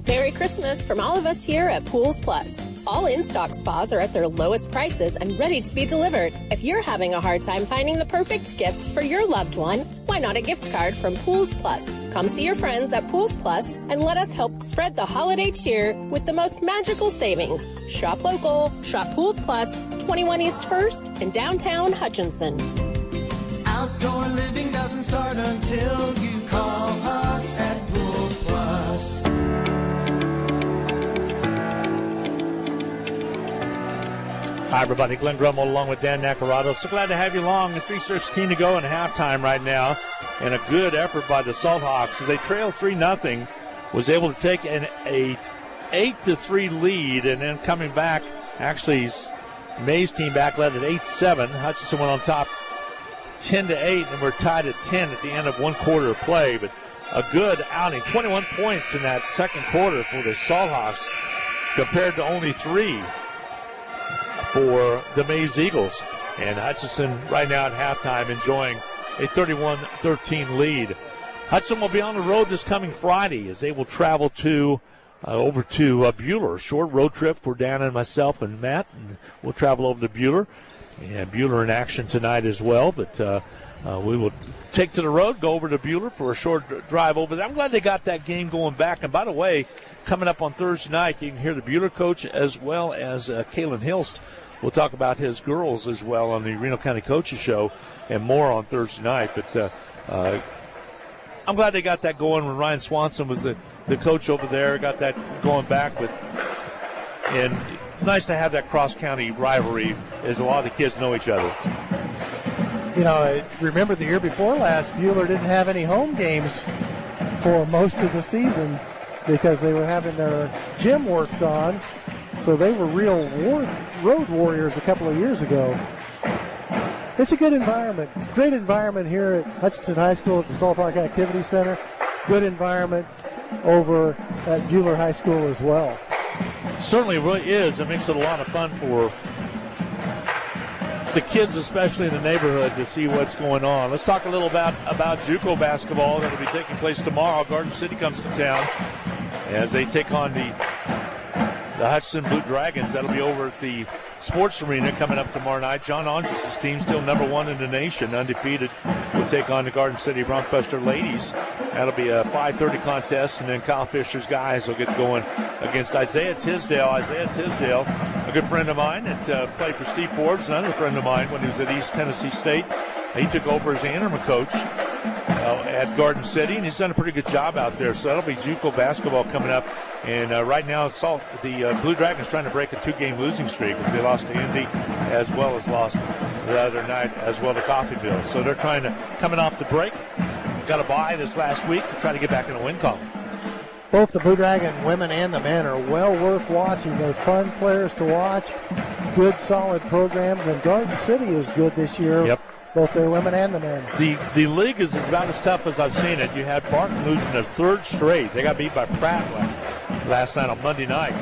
Merry Christmas from all of us here at Pools Plus. All in-stock spas are at their lowest prices and ready to be delivered. If you're having a hard time finding the perfect gift for your loved one, why not a gift card from Pools Plus? Come see your friends at Pools Plus and let us help spread the holiday cheer with the most magical savings. Shop local, shop Pools Plus, 21 East 1st in downtown Hutchinson. Outdoor living doesn't start until you call us at Pools Plus. Hi, everybody. Glenn Grummel along with Dan Nacarado. So glad to have you along. 3:16 to go in halftime right now. And a good effort by the Salt Hawks as they trail 3-0. Was able to take an 8-3 lead. And then coming back, actually, Maize came back, led at 8-7. Hutchinson went on top 10-8. And we're tied at 10 at the end of one quarter of play. But a good outing. 21 points in that second quarter for the Salt Hawks compared to only 3 for the Maize Eagles. And Hutchinson right now at halftime enjoying a 31-13 lead. Hudson will be on the road this coming Friday as they will travel to over to Buhler. Short road trip for Dan and myself and Matt. And we'll travel over to Buhler. And Buhler in action tonight as well. But we will take to the road, go over to Buhler for a short drive over there. I'm glad they got that game going back. And by the way, coming up on Thursday night, you can hear the Buhler coach as well as Kalen Hilst. We'll talk about his girls as well on the Reno County Coaches Show and more on Thursday night. But I'm glad they got that going when Ryan Swanson was the coach over there. Got that going back with. And nice to have that cross-county rivalry as a lot of the kids know each other. You know, remember the year before last, Buhler didn't have any home games for most of the season because they were having their gym worked on. So they were real road warriors a couple of years ago. It's a good environment. It's a great environment here at Hutchinson High School at the Salt Park Activity Center. Good environment over at Buhler High School as well. Certainly really is. It makes it a lot of fun for the kids, especially in the neighborhood, to see what's going on. Let's talk a little about JUCO basketball that will be taking place tomorrow. Garden City comes to town as they take on the Hutchinson Blue Dragons. That'll be over at the Sports Arena coming up tomorrow night. John Andres' team, still number one in the nation, undefeated, will take on the Garden City Bronxbuster ladies. That'll be a 5:30 contest, and then Kyle Fisher's guys will get going against Isaiah Tisdale. Isaiah Tisdale, a good friend of mine that played for Steve Forbes, another friend of mine when he was at East Tennessee State. He took over as the interim coach at Garden City, and he's done a pretty good job out there. So that'll be JUCO basketball coming up. And right now, the Blue Dragons trying to break a 2-game losing streak because they lost to Indy as well as lost the other night as well to Coffeyville. So they're trying to, coming off the break, got a bye this last week to try to get back in the win column. Both the Blue Dragon women and the men are well worth watching. They're fun players to watch, good solid programs, and Garden City is good this year. Yep. Both their women and the men. The league is about as tough as I've seen it. You had Barton losing their third straight. They got beat by Pratt last night on Monday night.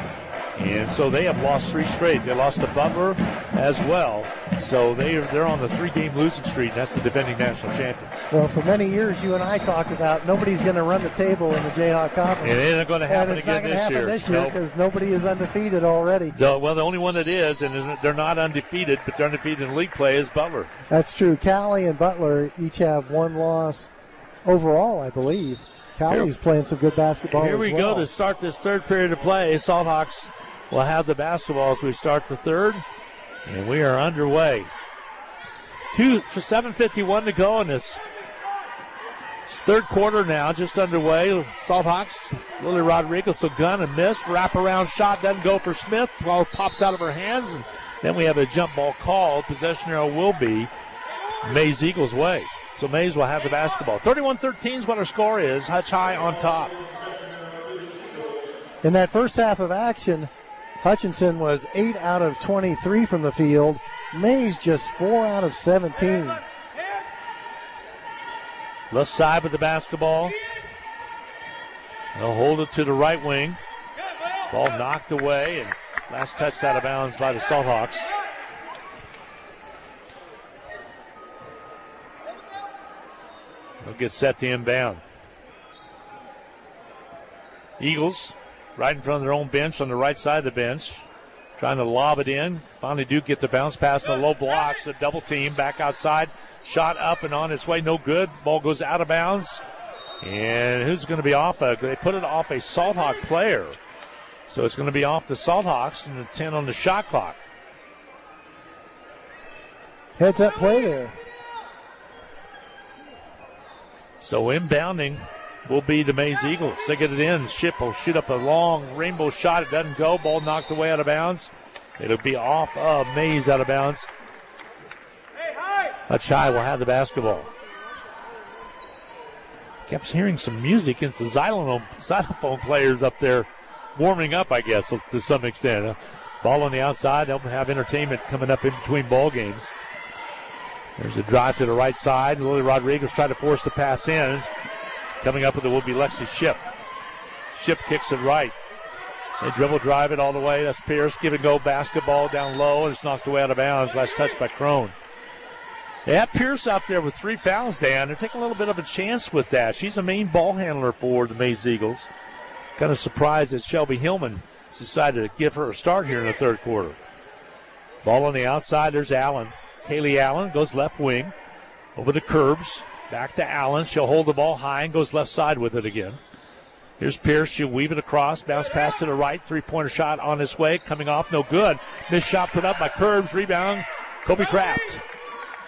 And so they have lost 3 straight. They lost to Butler as well. So they're on the 3-game losing streak, and that's the defending national champions. Well, for many years, you and I talked about nobody's going to run the table in the Jayhawk Conference. It ain't going to happen again this year. It's not going to happen this year because nobody is undefeated already. The only one that is, and they're not undefeated, but they're undefeated in league play, is Butler. That's true. Cali and Butler each have 1 loss overall, I believe. Cali's playing some good basketball. Here we go to start this third period of play. Salthawks will have the basketball as we start the third, and we are underway. 7:51 to go in this third quarter now, just underway. Salthawks, Lily Rodriguez, a gun and miss. Wraparound shot doesn't go for Smith. Ball pops out of her hands, and then we have a jump ball called. Possession arrow will be Maize Eagles' way. So Maize will have the basketball. 31-13 is what our score is. Hutch High on top. In that first half of action, Hutchinson was 8 out of 23 from the field. Maize just 4 out of 17. Left side with the basketball. They'll hold it to the right wing. Ball knocked away, and last touched out of bounds by the Salthawks. They'll get set to inbound. Eagles right in front of their own bench on the right side of the bench. Trying to lob it in. Finally do get the bounce pass on the low blocks. A double team back outside. Shot up and on its way. No good. Ball goes out of bounds. And who's going to be off? They put it off a Salthawk player. So it's going to be off the Salthawks and the 10 on the shot clock. Heads up play there. So inbounding will be the Maize Eagles. They get it in. Ship will shoot up a long rainbow shot. It doesn't go. Ball knocked away out of bounds. It'll be off of Maize out of bounds. Hutch High will have the basketball. Kept hearing some music. It's the xylophone players up there warming up, I guess, to some extent. Ball on the outside. They'll have entertainment coming up in between ball games. There's a drive to the right side. Lily Rodriguez tried to force the pass in. Coming up with it will be Lexi Ship. Ship kicks it right. They dribble drive it all the way. That's Pierce. Give and go basketball down low, and it's knocked away out of bounds. Last touch by Crone. They have Pierce out there with 3 fouls, Dan. They're taking a little bit of a chance with that. She's a main ball handler for the Maize Eagles. Kind of surprised that Shelby Hillman decided to give her a start here in the third quarter. Ball on the outside. There's Allen. Kaylee Allen goes left wing. Over the curbs. Back to Allen. She'll hold the ball high and goes left side with it again. Here's Pierce. She'll weave it across. Bounce pass to the right. 3-pointer shot on its way. Coming off. No good. Missed shot put up by Curbs. Rebound. Kobe Kraft.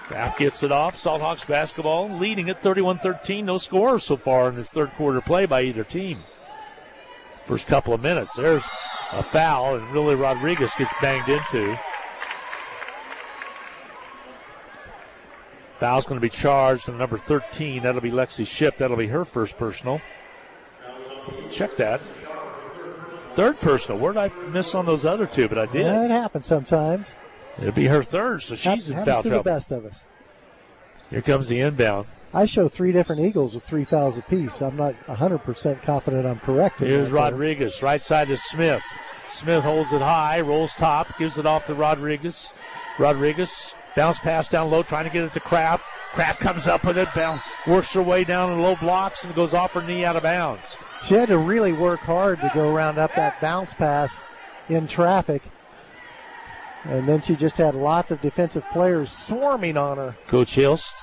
Kraft gets it off. Salthawks basketball leading at 31-13. No scores so far in this third quarter play by either team. First couple of minutes. There's a foul, and Lily Rodriguez gets banged into. Foul's going to be charged on number 13. That'll be Lexi Shipp. That'll be her first personal. Check that. Third personal. Where did I miss on those other two? But I did. Yeah, it happens sometimes. It'll be her third, so she's in foul trouble. The best of us. Here comes the inbound. I show 3 different Eagles with 3 fouls apiece. I'm not 100% confident I'm correct. Here's Rodriguez, right side to Smith. Smith holds it high, rolls top, gives it off to Rodriguez. Rodriguez, bounce pass down low, trying to get it to Kraft. Kraft comes up with it, works her way down in low blocks, and goes off her knee out of bounds. She had to really work hard to go around up that bounce pass in traffic. And then she just had lots of defensive players swarming on her. Coach Hilst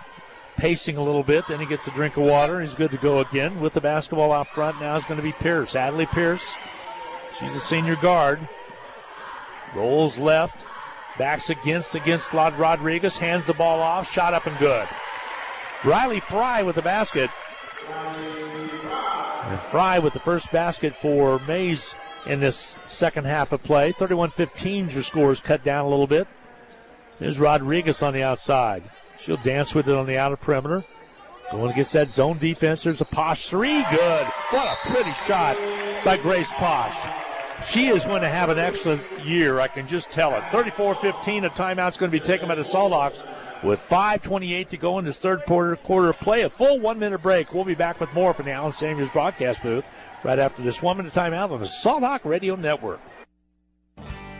pacing a little bit, then he gets a drink of water. He's good to go again with the basketball out front. Now it's going to be Pierce. Adley Pierce. She's a senior guard. Rolls left. Backs against Rodriguez. Hands the ball off. Shot up and good. Riley Fry with the basket. And Fry with the first basket for Maize in this second half of play. 31-15, your score is cut down a little bit. There's Rodriguez on the outside. She'll dance with it on the outer perimeter. Going against that zone defense. There's a Posh three. Good. What a pretty shot by Grace Posh. She is going to have an excellent year. I can just tell it. 34-15. A timeout's going to be taken by the Salt Hawks with 5:28 to go in this third quarter of play. A full 1 minute break. We'll be back with more from the Allen Samuels broadcast booth right after this 1 minute timeout on the Salt Hawk Radio Network.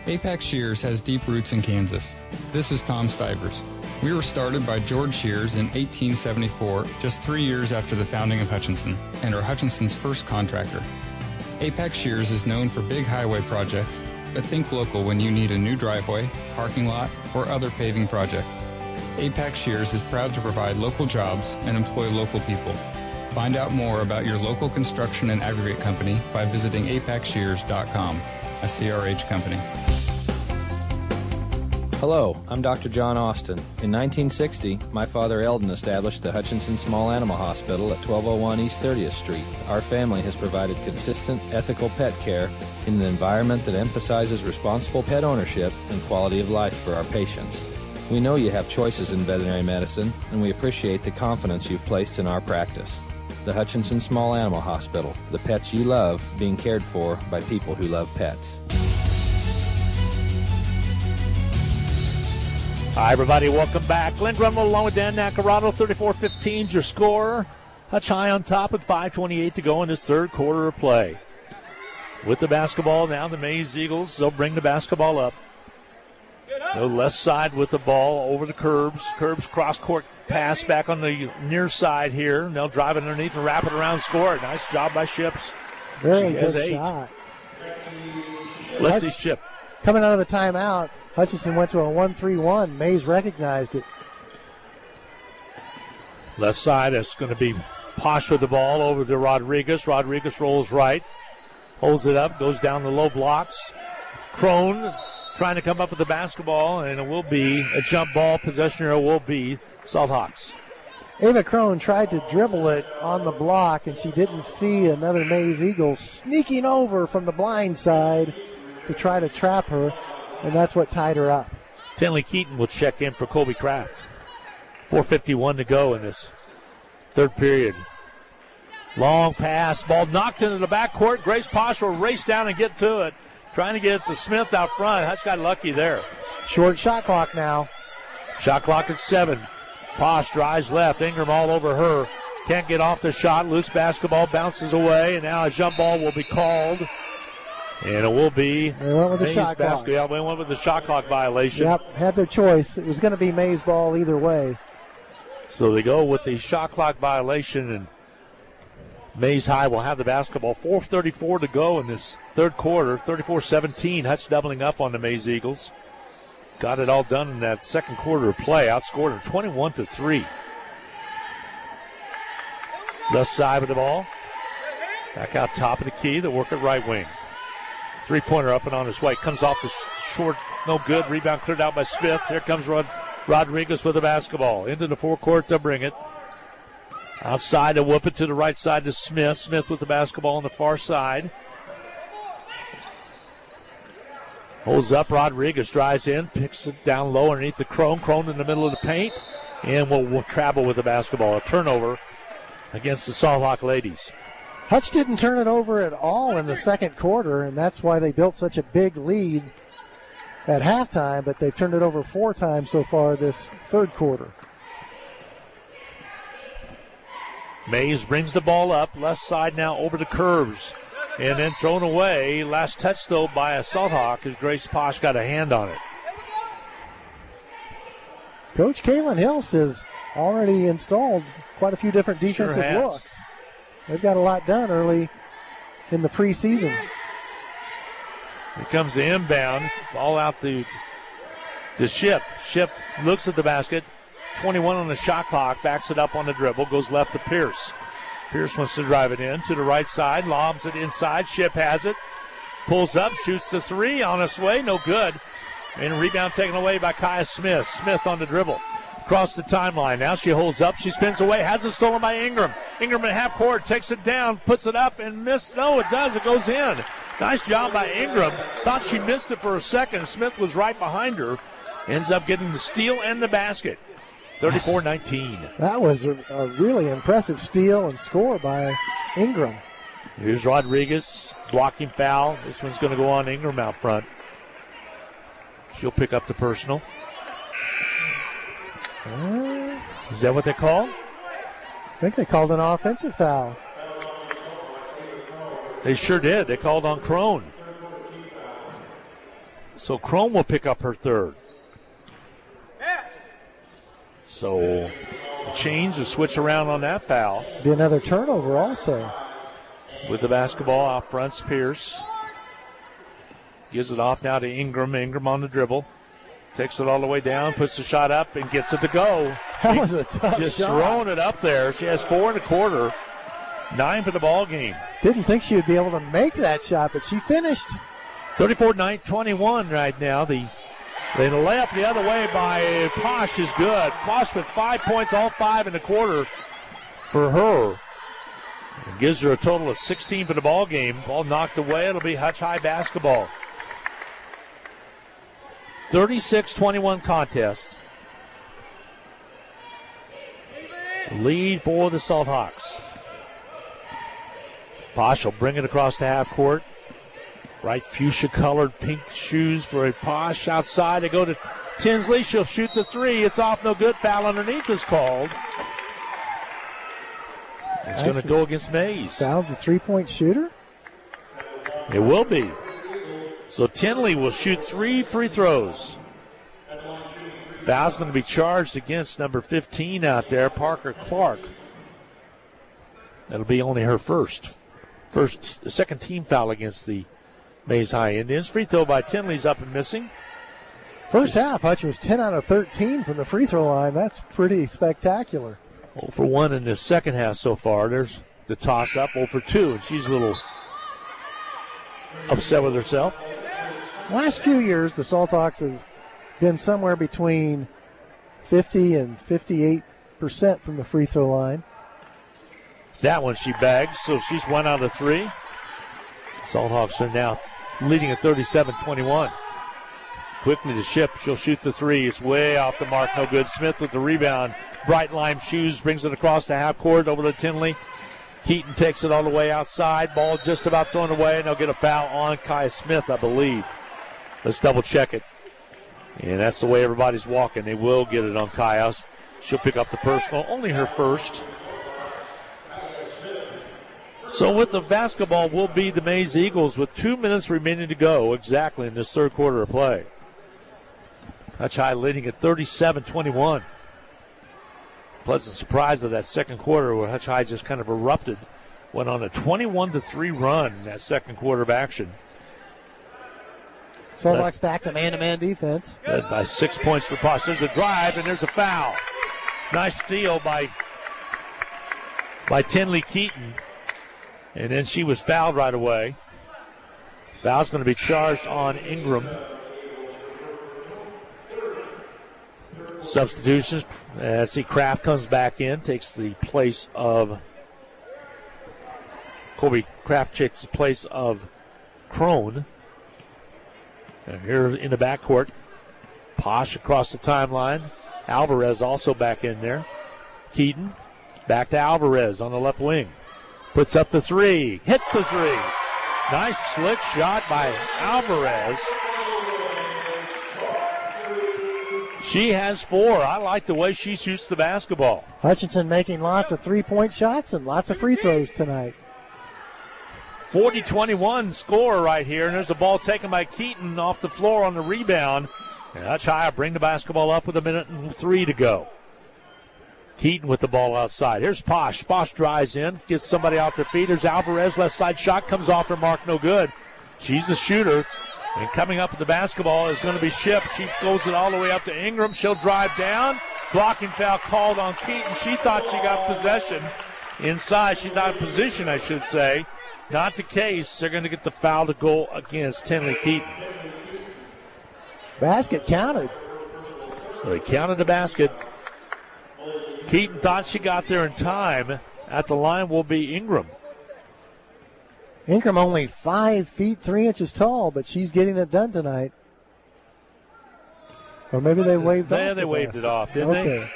Apex Shears has deep roots in Kansas. This is Tom Stivers. We were started by George Shears in 1874, just 3 years after the founding of Hutchinson, and are Hutchinson's first contractor. Apex Shears is known for big highway projects, but think local when you need a new driveway, parking lot, or other paving project. Apex Shears is proud to provide local jobs and employ local people. Find out more about your local construction and aggregate company by visiting apexshears.com, a CRH company. Hello, I'm Dr. John Austin. In 1960, my father Eldon established the Hutchinson Small Animal Hospital at 1201 East 30th Street. Our family has provided consistent, ethical pet care in an environment that emphasizes responsible pet ownership and quality of life for our patients. We know you have choices in veterinary medicine, and we appreciate the confidence you've placed in our practice. The Hutchinson Small Animal Hospital, the pets you love being cared for by people who love pets. Hi, everybody. Welcome back. Glenn Grunwald along with Dan Nacarado. 34-15 your score. Hutch high on top at 5:28 to go in this third quarter of play. With the basketball now, the Maize Eagles, they'll bring the basketball up. Go left side with the ball over the Curbs. Curbs cross-court pass back on the near side here. And they'll drive it underneath and wrap it around, score. Nice job by Ships. Very good shot. Leslie Ship. Coming out of the timeout, Hutchinson went to a 1-3-1. Maize recognized it. Left side is going to be Posh with the ball over to Rodriguez. Rodriguez rolls right. Holds it up. Goes down the low blocks. Crone trying to come up with the basketball, and it will be a jump ball. Possession arrow will be Salt Hawks. Ava Crone tried to dribble it on the block, and she didn't see another Maize Eagle sneaking over from the blind side to try to trap her, and that's what tied her up. Finley Keaton will check in for Colby Kraft. 4:51 to go in this third period. Long pass, ball knocked into the backcourt. Grace Posh will race down and get to it. Trying to get it to Smith out front. Hutch got lucky there. Short shot clock now. Shot clock at 7. Posh drives left. Ingram all over her. Can't get off the shot. Loose basketball bounces away, and now a jump ball will be called. And it will be they went with the shot clock. Yeah, they went with the shot clock violation. Yep, had their choice. It was going to be Maize ball either way. So they go with the shot clock violation, and Maize High will have the basketball. 4:34 to go in this third quarter. 34-17. Hutch doubling up on the Maize Eagles. Got it all done in that second quarter of play. Outscored them 21-3. Left side with the ball. Back out top of the key. They work at right wing. Three-pointer up and on his way. Comes off the short. No good. Rebound cleared out by Smith. Here comes Rodriguez with the basketball. Into the forecourt to bring it. Outside to whoop it to the right side to Smith. Smith with the basketball on the far side. Holds up. Rodriguez drives in, picks it down low underneath the Crone. Crone in the middle of the paint, and will travel with the basketball. A turnover against the Salt Hawk ladies. Hutch didn't turn it over at all in the second quarter, and that's why they built such a big lead at halftime, but they've turned it over 4 times so far this third quarter. Maize brings the ball up, left side now over the curves, and then thrown away. Last touch, though, by a Salt Hawk as Grace Posh got a hand on it. Coach Kaylin Hills has already installed quite a few different defensive looks. They've got a lot done early in the preseason. Here comes the inbound. Ball out to Ship. Ship looks at the basket. 21 on the shot clock. Backs it up on the dribble. Goes left to Pierce. Pierce wants to drive it in to the right side. Lobs it inside. Ship has it. Pulls up. Shoots the three. On its way. No good. And rebound taken away by Kaya Smith. Smith on the dribble. Across the timeline. Now she holds up. She spins away. Has it stolen by Ingram. Ingram at half court. Takes it down. Puts it up and missed. No, it does. It goes in. Nice job by Ingram. Thought she missed it for a second. Smith was right behind her. Ends up getting the steal and the basket. 34-19. That was a really impressive steal and score by Ingram. Here's Rodriguez. Blocking foul. This one's going to go on Ingram out front. She'll pick up the personal. Is that what they called? I think they called an offensive foul. They sure did. They called on Crone. So Crone will pick up her third. So change the switch around on that foul. Be another turnover also. With the basketball out front, Pierce. Gives it off now to Ingram. Ingram on the dribble. Takes it all the way down, puts the shot up, and gets it to go. That was a tough Just shot. throwing it up there. She has 4 1/4. 9 for the ball game. Didn't think she would be able to make that shot, but she finished. 34-21 right now. The layup the other way by Posh is good. Posh with 5 points, all 5 in the quarter for her. It gives her a total of 16 for the ball game. Ball knocked away. It'll be Hutch High basketball. 36-21 contest. Lead for the Salt Hawks. Posh will bring it across the half court. Bright fuchsia-colored pink shoes for a Posh. Outside they go to Tinsley. She'll shoot the three. It's off, no good. Foul underneath is called. It's going to go against Maize. Fouled the three-point shooter? It will be. So Tinley will shoot 3 free throws. Foul's going to be charged against number 15 out there, Parker Clark. That'll be only her second team foul against the Maize High Indians. Free throw by Tinley's up and missing. First half, Hutch was 10 out of 13 from the free throw line. That's pretty spectacular. 0 for 1 in the second half so far. There's the toss up, 0 for 2, and she's a little upset with herself. Last few years, the Salt Hawks have been somewhere between 50 and 58% from the free throw line. That one she bagged, so she's 1 out of 3. Salt Hawks are now leading at 37-21. Quickly to Ship. She'll shoot the three. It's way off the mark. No good. Smith with the rebound. Bright lime shoes brings it across the half court over to Tinley. Keaton takes it all the way outside. Ball just about thrown away, and they'll get a foul on Kai Smith, I believe. Let's double check it. And that's the way everybody's walking. They will get it on Kaya. She'll pick up the personal. Only her first. So with the basketball will be the Maize Eagles with 2 minutes remaining to go exactly in this third quarter of play. Hutch High leading at 37-21. Pleasant surprise of that second quarter where Hutch High just kind of erupted. Went on a 21-3 run in that second quarter of action. Salt Hawks back to man-to-man defense. Led by 6 points for Posh. There's a drive and there's a foul. Nice steal by Tinley Keaton. And then she was fouled right away. Foul's going to be charged on Ingram. Substitutions. See, Kraft comes back in, takes the place of Colby Kraft takes the place of Crone. And here in the backcourt, Posh across the timeline. Alvarez also back in there. Keaton back to Alvarez on the left wing. Puts up the three. Hits the three. Nice slick shot by Alvarez. She has 4. I like the way she shoots the basketball. Hutchinson making lots of three-point shots and lots of free throws tonight. 40-21 score right here, and there's a ball taken by Keaton off the floor on the rebound. And Hutch High bring the basketball up with 1:03 to go. Keaton with the ball outside. Here's Posh. Posh drives in, gets somebody off their feet. There's Alvarez, left side shot, comes off her mark, no good. She's the shooter. And coming up with the basketball is going to be Ship. She goes it all the way up to Ingram. She'll drive down. Blocking foul called on Keaton. She thought she got possession inside. She thought position, I should say. Not the case. They're going to get the foul to go against Tinley Keaton. Basket counted. So they counted the basket. Keaton thought she got there in time. At the line will be Ingram. Ingram only 5 feet 3 inches tall, but she's getting it done tonight. Or maybe they waved off. Yeah, they waved it off, didn't they?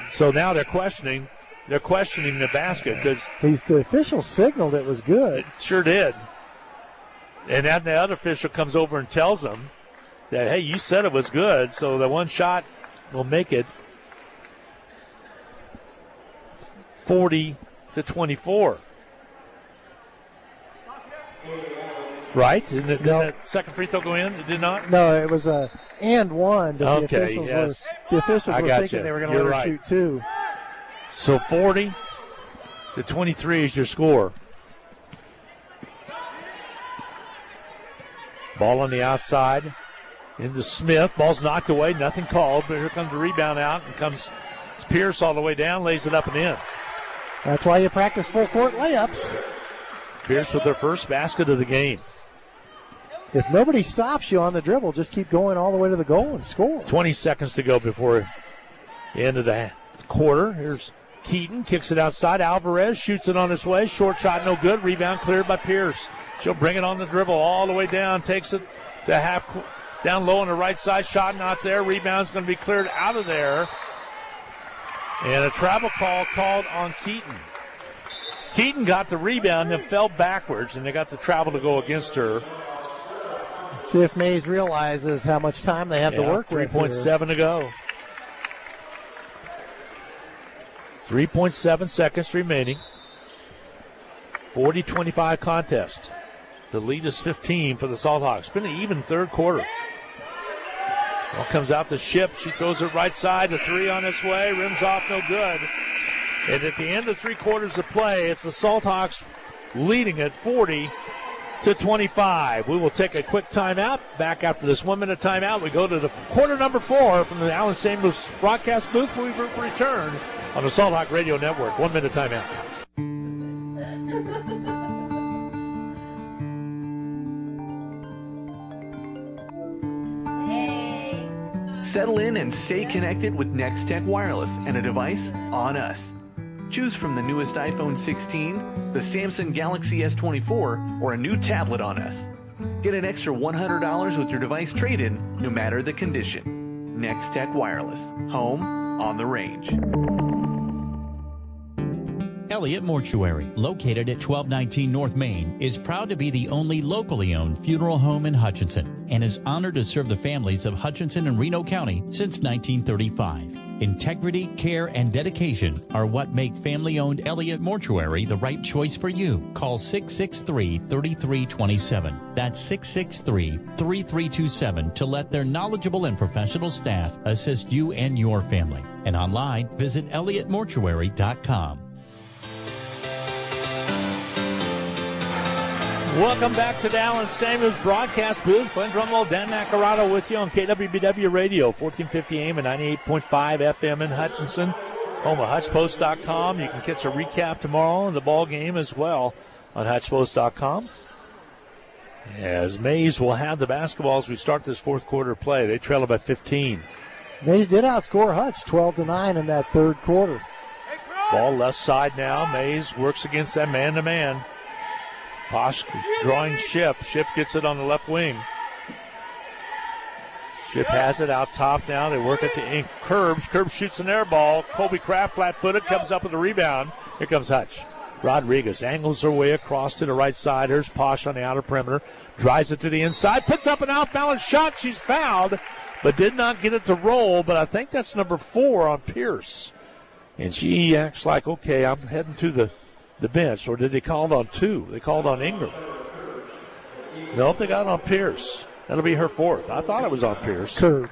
So now they're questioning the basket because the official signaled it was good. It sure did. And then the other official comes over and tells them that, hey, you said it was good, so the one shot will make it 40-24. Right? Didn't that second free throw go in? It did not? No, it was a and one. But okay, the officials yes. were thinking they were going to let her shoot 2. So 40-23 is your score. Ball on the outside. Into Smith. Ball's knocked away. Nothing called, but here comes the rebound out. And comes Pierce all the way down, lays it up and in. That's why you practice full court layups. Pierce with their first basket of the game. If nobody stops you on the dribble, just keep going all the way to the goal and score. 20 seconds to go before the end of the quarter. Here's Keaton, kicks it outside. Alvarez shoots it on his way. Short shot, no good. Rebound cleared by Pierce. She'll bring it on the dribble all the way down. Takes it to half, down low on the right side. Shot not there. Rebound's going to be cleared out of there. And a travel call called on Keaton. Keaton got the rebound and fell backwards, and they got the travel to go against her. See if Maize realizes how much time they have to work with. 3.7 to go. 3.7 seconds remaining. 40-25 contest. The lead is 15 for the Salt Hawks. Been an even third quarter. Ball comes out to Ship. She throws it right side. The three on its way. Rims off, no good. And at the end of 3 quarters of play, it's the Salt Hawks leading at 40-25. We will take a quick timeout. Back after this 1-minute timeout, we go to the quarter number 4 from the Allen Samuels broadcast booth. We return on the Salt Hawk Radio Network. 1-minute timeout. Settle in and stay connected with Next-Tech Wireless and a device on us. Choose from the newest iPhone 16, the Samsung Galaxy S24, or a new tablet on us. Get an extra $100 with your device trade-in, no matter the condition. Next-Tech Wireless. Home on the range. Elliott Mortuary, located at 1219 North Main, is proud to be the only locally owned funeral home in Hutchinson and is honored to serve the families of Hutchinson and Reno County since 1935. Integrity, care, and dedication are what make family-owned Elliott Mortuary the right choice for you. Call 663-3327. That's 663-3327 to let their knowledgeable and professional staff assist you and your family. And online, visit elliottmortuary.com. Welcome back to the Allen Samuels broadcast booth. Glenn Drumwell, Dan Nacarado with you on KWBW Radio, 1450 AM and 98.5 FM in Hutchinson. Home of HutchPost.com. You can catch a recap tomorrow of the ball game as well on HutchPost.com. As Maize will have the basketball as we start this fourth quarter play. They trail by 15. Maize did outscore Hutch 12-9 in that third quarter. Ball left side now. Maize works against that man-to-man. Posh drawing Ship. Ship gets it on the left wing. Ship has it out top now. They work it to Curbs. Curbs shoots an air ball. Colby Kraft flat-footed, comes up with a rebound. Here comes Hutch. Rodriguez angles her way across to the right side. Here's Posh on the outer perimeter. Drives it to the inside. Puts up an out-balanced shot. She's fouled, but did not get it to roll. But I think that's number 4 on Pierce. And she acts like, okay, I'm heading to the bench. Or did they call it on 2? They called on Ingram. Nope, they got it on Pierce. That'll be her 4th. I thought it was on Pierce. Curb.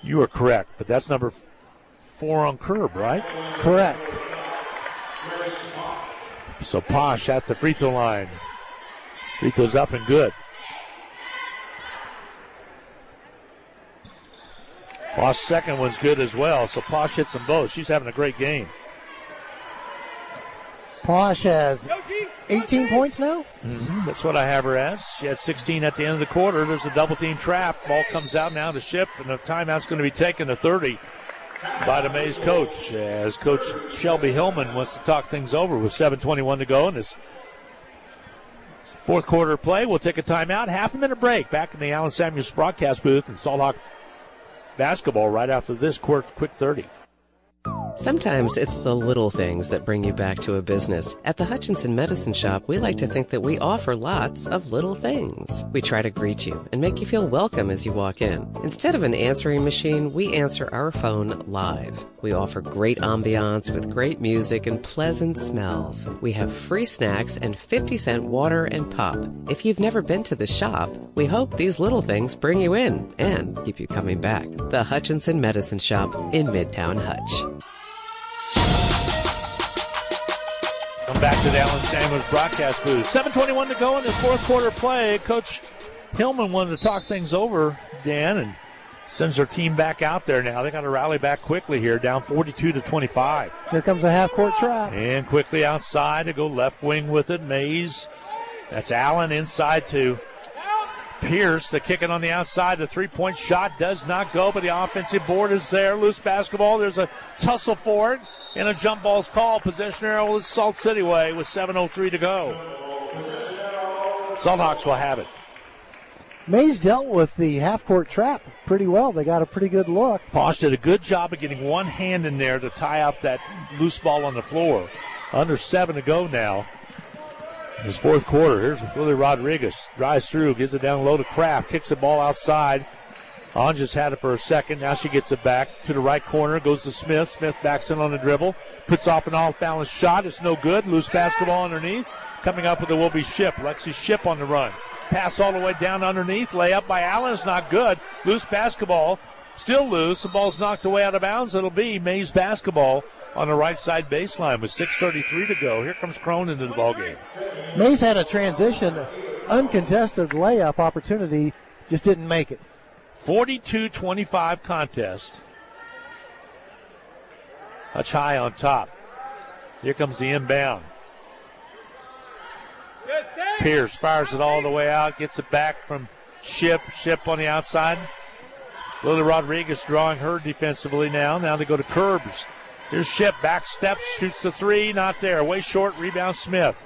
You are correct, but that's number 4 on Curb, right? Correct. So Posh at the free throw line. Free throw's up and good. Posh's second one's good as well, so Posh hits them both. She's having a great game. Posh has 18 points now? Mm-hmm. That's what I have her as. She had 16 at the end of the quarter. There's a double-team trap. Ball comes out now to Ship, and the timeout's going to be taken to 30 by the Maize coach, as Coach Shelby Hillman wants to talk things over with 7:21 to go in this fourth quarter play. We'll take a timeout, half-a-minute break. Back in the Allen Samuels broadcast booth in Salt Hawk basketball right after this quick 30. Sometimes it's the little things that bring you back to a business. At the Hutchinson Medicine Shop, we like to think that we offer lots of little things. We try to greet you and make you feel welcome as you walk in. Instead of an answering machine, we answer our phone live. We offer great ambiance with great music and pleasant smells. We have free snacks and 50-cent water and pop. If you've never been to the shop, we hope these little things bring you in and keep you coming back. The Hutchinson Medicine Shop in Midtown Hutch. Come back to the Allen Samuels broadcast booth. 7:21 to go in this fourth quarter play. Coach Hillman wanted to talk things over, Dan, and sends her team back out there now. They got to rally back quickly here, down 42-25. Here comes a half-court trap. And quickly outside to go left wing with it. Maize. That's Allen inside to Pierce. The kick it on the outside. The three-point shot does not go, but the offensive board is there. Loose basketball. There's a tussle for it. And a jump ball's called. Possession arrow is Salt City way with 7:03 to go. Salt Hawks will have it. Maize dealt with the half-court trap pretty well. They got a pretty good look. Posh did a good job of getting one hand in there to tie up that loose ball on the floor. Under 7 to go now. This fourth quarter. Here's Lily Rodriguez. Drives through, gives it down low to Kraft. Kicks the ball outside. Anja's had it for a second. Now she gets it back to the right corner. Goes to Smith. Smith backs in on the dribble. Puts off an off-balance shot. It's no good. Loose basketball underneath. Coming up with it will be Ship. Lexi Ship on the run. Pass all the way down underneath. Layup by Allen is not good. Loose basketball. Still loose. The ball's knocked away out of bounds. It'll be Maize basketball on the right side baseline with 6:33 to go. Here comes Crone into the ballgame. Maize had a transition, uncontested layup opportunity, just didn't make it. 42-25 contest. Hutch high on top. Here comes the inbound. Pierce fires it all the way out, gets it back from Ship. Ship on the outside. Lily Rodriguez drawing her defensively now. Now they go to Curbs. Here's Ship, back steps, shoots the three, not there. Way short, rebound Smith.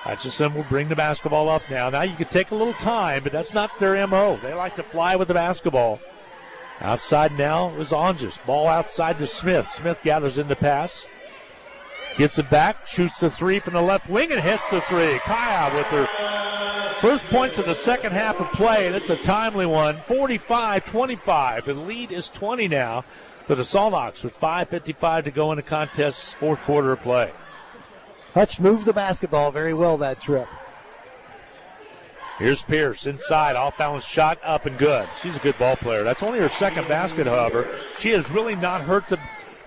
Hutchinson will bring the basketball up now. Now you can take a little time, but that's not their MO. They like to fly with the basketball. Outside now is Anjas. Ball outside to Smith. Smith gathers in the pass. Gets it back, shoots the three from the left wing and hits the three. Kaya with her first points of the second half of play, and it's a timely one. 45-25. The lead is 20 now for the Salt Hawks with 5:55 to go in the contest's fourth quarter of play. Hutch moved the basketball very well that trip. Here's Pierce inside, off-balance shot, up and good. She's a good ball player. That's only her second basket, however. She has really not hurt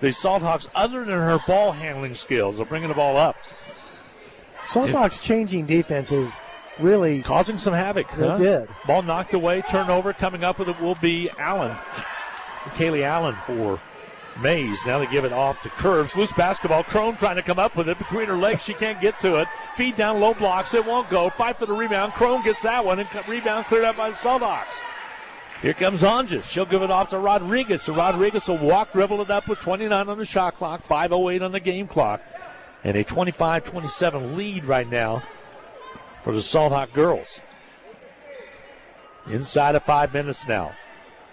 the Salt Hawks other than her ball handling skills of bringing the ball up. Salt Hawks changing defenses really causing some havoc. They did. Ball knocked away, turnover. Coming up with it will be Allen. Kaylee Allen for Maize. Now they give it off to Curbs. Loose basketball. Crone trying to come up with it between her legs. She can't get to it. Feed down low blocks. It won't go. Fight for the rebound. Crone gets that one, and rebound cleared up by the Salt Hawks. Here comes Anjas. She'll give it off to Rodriguez. So Rodriguez will walk, dribble it up with 29 on the shot clock, 5:08 on the game clock, and a 25-27 lead right now for the Salt Hawk girls. Inside of 5 minutes now.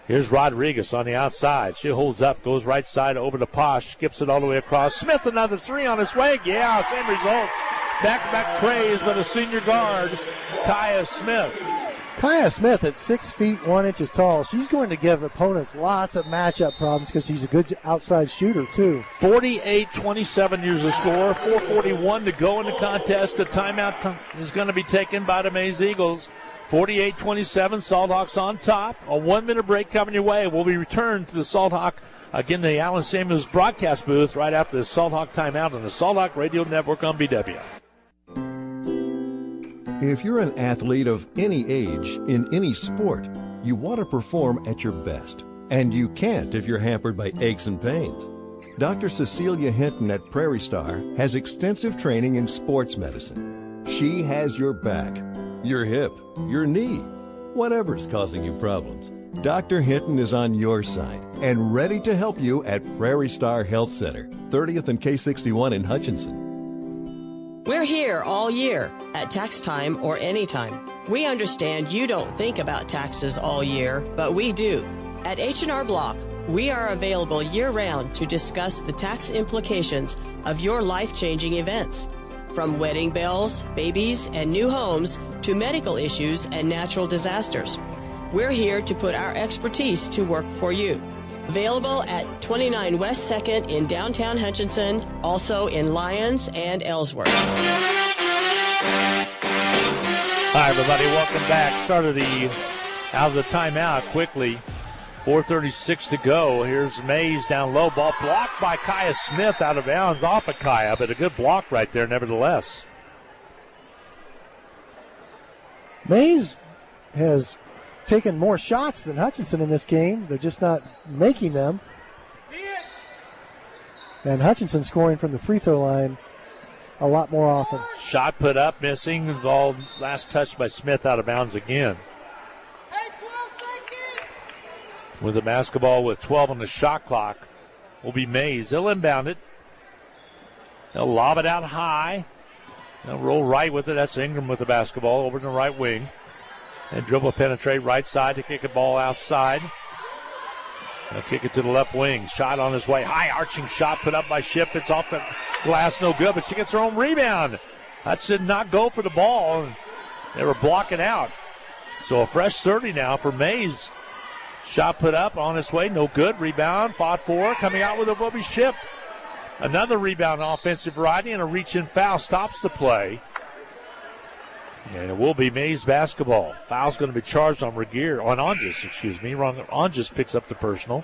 Here's Rodriguez on the outside. She holds up, goes right side over to Posh, skips it all the way across. Smith, another three on his way. Yeah, same results. Back-to-back trays with a senior guard, Kaya Smith. Kaya Smith at 6 feet 1 inches tall. She's going to give opponents lots of matchup problems because she's a good outside shooter, too. 48-27 here's the score. 4:41 to go in the contest. A timeout is going to be taken by the Maize Eagles. 48-27, Salt Hawks on top. A 1-minute break coming your way. We'll be returned to the Salt Hawk, again, the Allen Samuels broadcast booth right after the Salt Hawk timeout on the Salt Hawk Radio Network on BW. If you're an athlete of any age, in any sport, you want to perform at your best. And you can't if you're hampered by aches and pains. Dr. Cecilia Hinton at Prairie Star has extensive training in sports medicine. She has your back, your hip, your knee, whatever's causing you problems. Dr. Hinton is on your side and ready to help you at Prairie Star Health Center, 30th and K61 in Hutchinson. We're here all year, at tax time or anytime. We understand you don't think about taxes all year, but we do. At H&R Block, we are available year-round to discuss the tax implications of your life-changing events. From wedding bells, babies, and new homes to medical issues and natural disasters. We're here to put our expertise to work for you. Available at 29 West 2nd in downtown Hutchinson, also in Lyons and Ellsworth. Hi, everybody. Welcome back. Out of the timeout quickly. 4:36 to go. Here's Maize down low. Ball blocked by Kaya Smith out of bounds off of Kaya, but a good block right there nevertheless. Maize has taken more shots than Hutchinson in this game. They're just not making them. And Hutchinson scoring from the free throw line a lot more often. Shot put up, missing. The ball last touched by Smith out of bounds again. With the basketball with 12 on the shot clock will be Maize. They'll inbound it. They'll lob it out high. They'll roll right with it. That's Ingram with the basketball over to the right wing. And dribble penetrate right side to kick the ball outside. They'll kick it to the left wing. Shot on his way. High arching shot put up by Ship. It's off the glass. No good, but she gets her own rebound. Hutch did not go for the ball. They were blocking out. So a fresh 30 now for Maize. Shot put up on its way. No good. Rebound. Fought for. Coming out with a Bobby Ship. Another rebound offensive variety and a reach-in foul stops the play. And it will be Maize basketball. Foul's going to be charged on Onges, excuse me. Onges picks up the personal.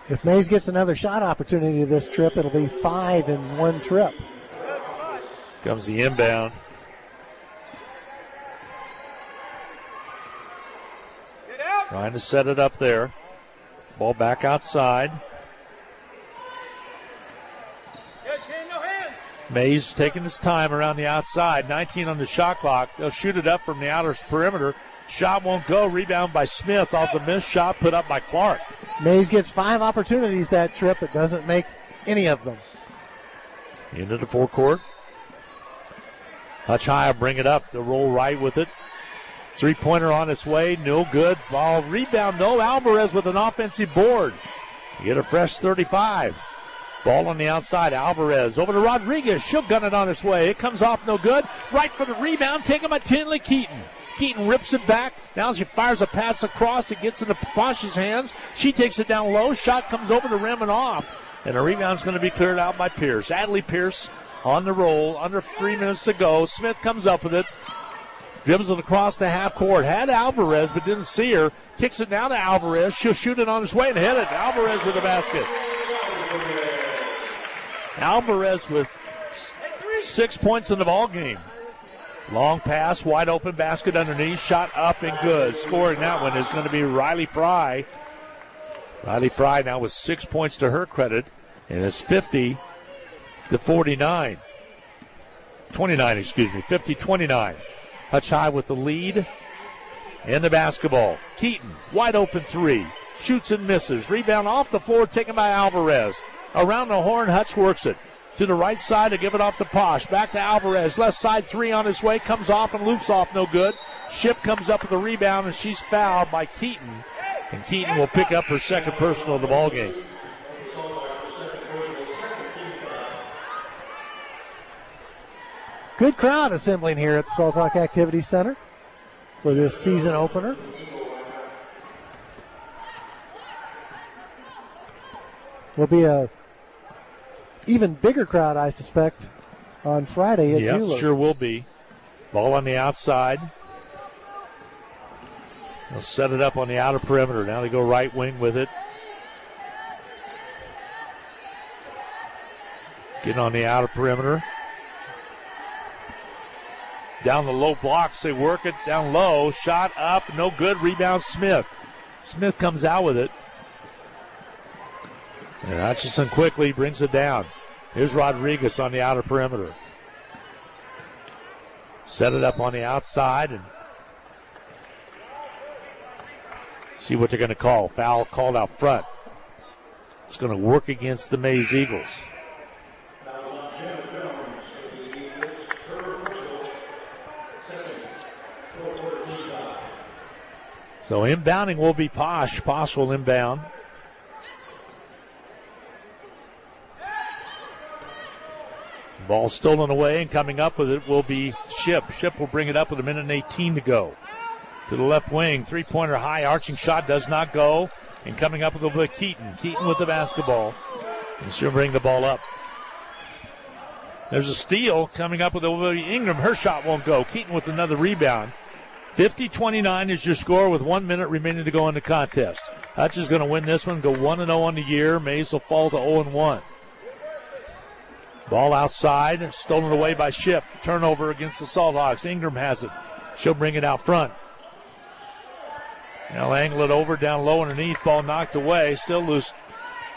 If Maize gets another shot opportunity this trip, it'll be 5 in one trip. Comes the inbound. Trying to set it up there. Ball back outside. Maize taking his time around the outside. 19 on the shot clock. They'll shoot it up from the outer perimeter. Shot won't go. Rebound by Smith off the missed shot put up by Clark. Maize gets 5 opportunities that trip. It doesn't make any of them. Into the forecourt. Hutch high, bring it up. They'll roll right with it. Three-pointer on its way. No good. Ball rebound. No. Alvarez with an offensive board. You get a fresh 35. Ball on the outside. Alvarez over to Rodriguez. She'll gun it on its way. It comes off no good. Right for the rebound. Taken by Tinley Keaton. Keaton rips it back. Now she fires a pass across. It gets into Posh's hands. She takes it down low. Shot comes over the rim and off. And the rebound's going to be cleared out by Pierce. Adley Pierce on the roll. Under 3 minutes to go. Smith comes up with it. Dribbles it across the half court. Had Alvarez, but didn't see her. Kicks it down to Alvarez. She'll shoot it on his way and hit it. Alvarez with the basket. Alvarez with 6 points in the ball game. Long pass, wide open basket underneath. Shot up and good. Scoring that one is going to be Riley Fry. Riley Fry now with 6 points to her credit. And it's 50-49. 29, excuse me. 50-29. Hutch high with the lead and the basketball. Keaton, wide open three. Shoots and misses. Rebound off the floor taken by Alvarez. Around the horn, Hutch works it. to the right side to give it off to Posh. Back to Alvarez. Left side three on his way. Comes off and loops off. No good. Ship comes up with the rebound, and she's fouled by Keaton. And Keaton will pick up her second personal of the ball game. Good crowd assembling here at the Salt Rock Activity Center for this season opener. Will be a even bigger crowd, I suspect, on Friday at Buehler. Yeah, sure will be. Ball on the outside. They'll set it up on the outer perimeter. Now they go right wing with it. Getting on the outer perimeter. Down the low blocks, they work it down low. Shot up, no good. Rebound Smith. Smith comes out with it. And Hutchinson quickly brings it down. Here's Rodriguez on the outer perimeter. Set it up on the outside and see what they're going to call. Foul called out front. It's going to work against the Maize Eagles. So inbounding will be Posh. Posh will inbound. Ball stolen away, and coming up with it will be Ship. Ship will bring it up with 1:18 to go. To the left wing, three-pointer high, arching shot does not go. And coming up with a bit Keaton. Keaton with the basketball. And she'll bring the ball up. There's a steal coming up with Ingram. Her shot won't go. Keaton with another rebound. 50-29 is your score with 1 minute remaining to go in the contest. Hutch is going to win this one, go 1-0 on the year. Maize will fall to 0-1. Ball outside, stolen away by Ship. Turnover against the Salt Hawks. Ingram has it. She'll bring it out front. Now angle it over, down low underneath. Ball knocked away, still loose.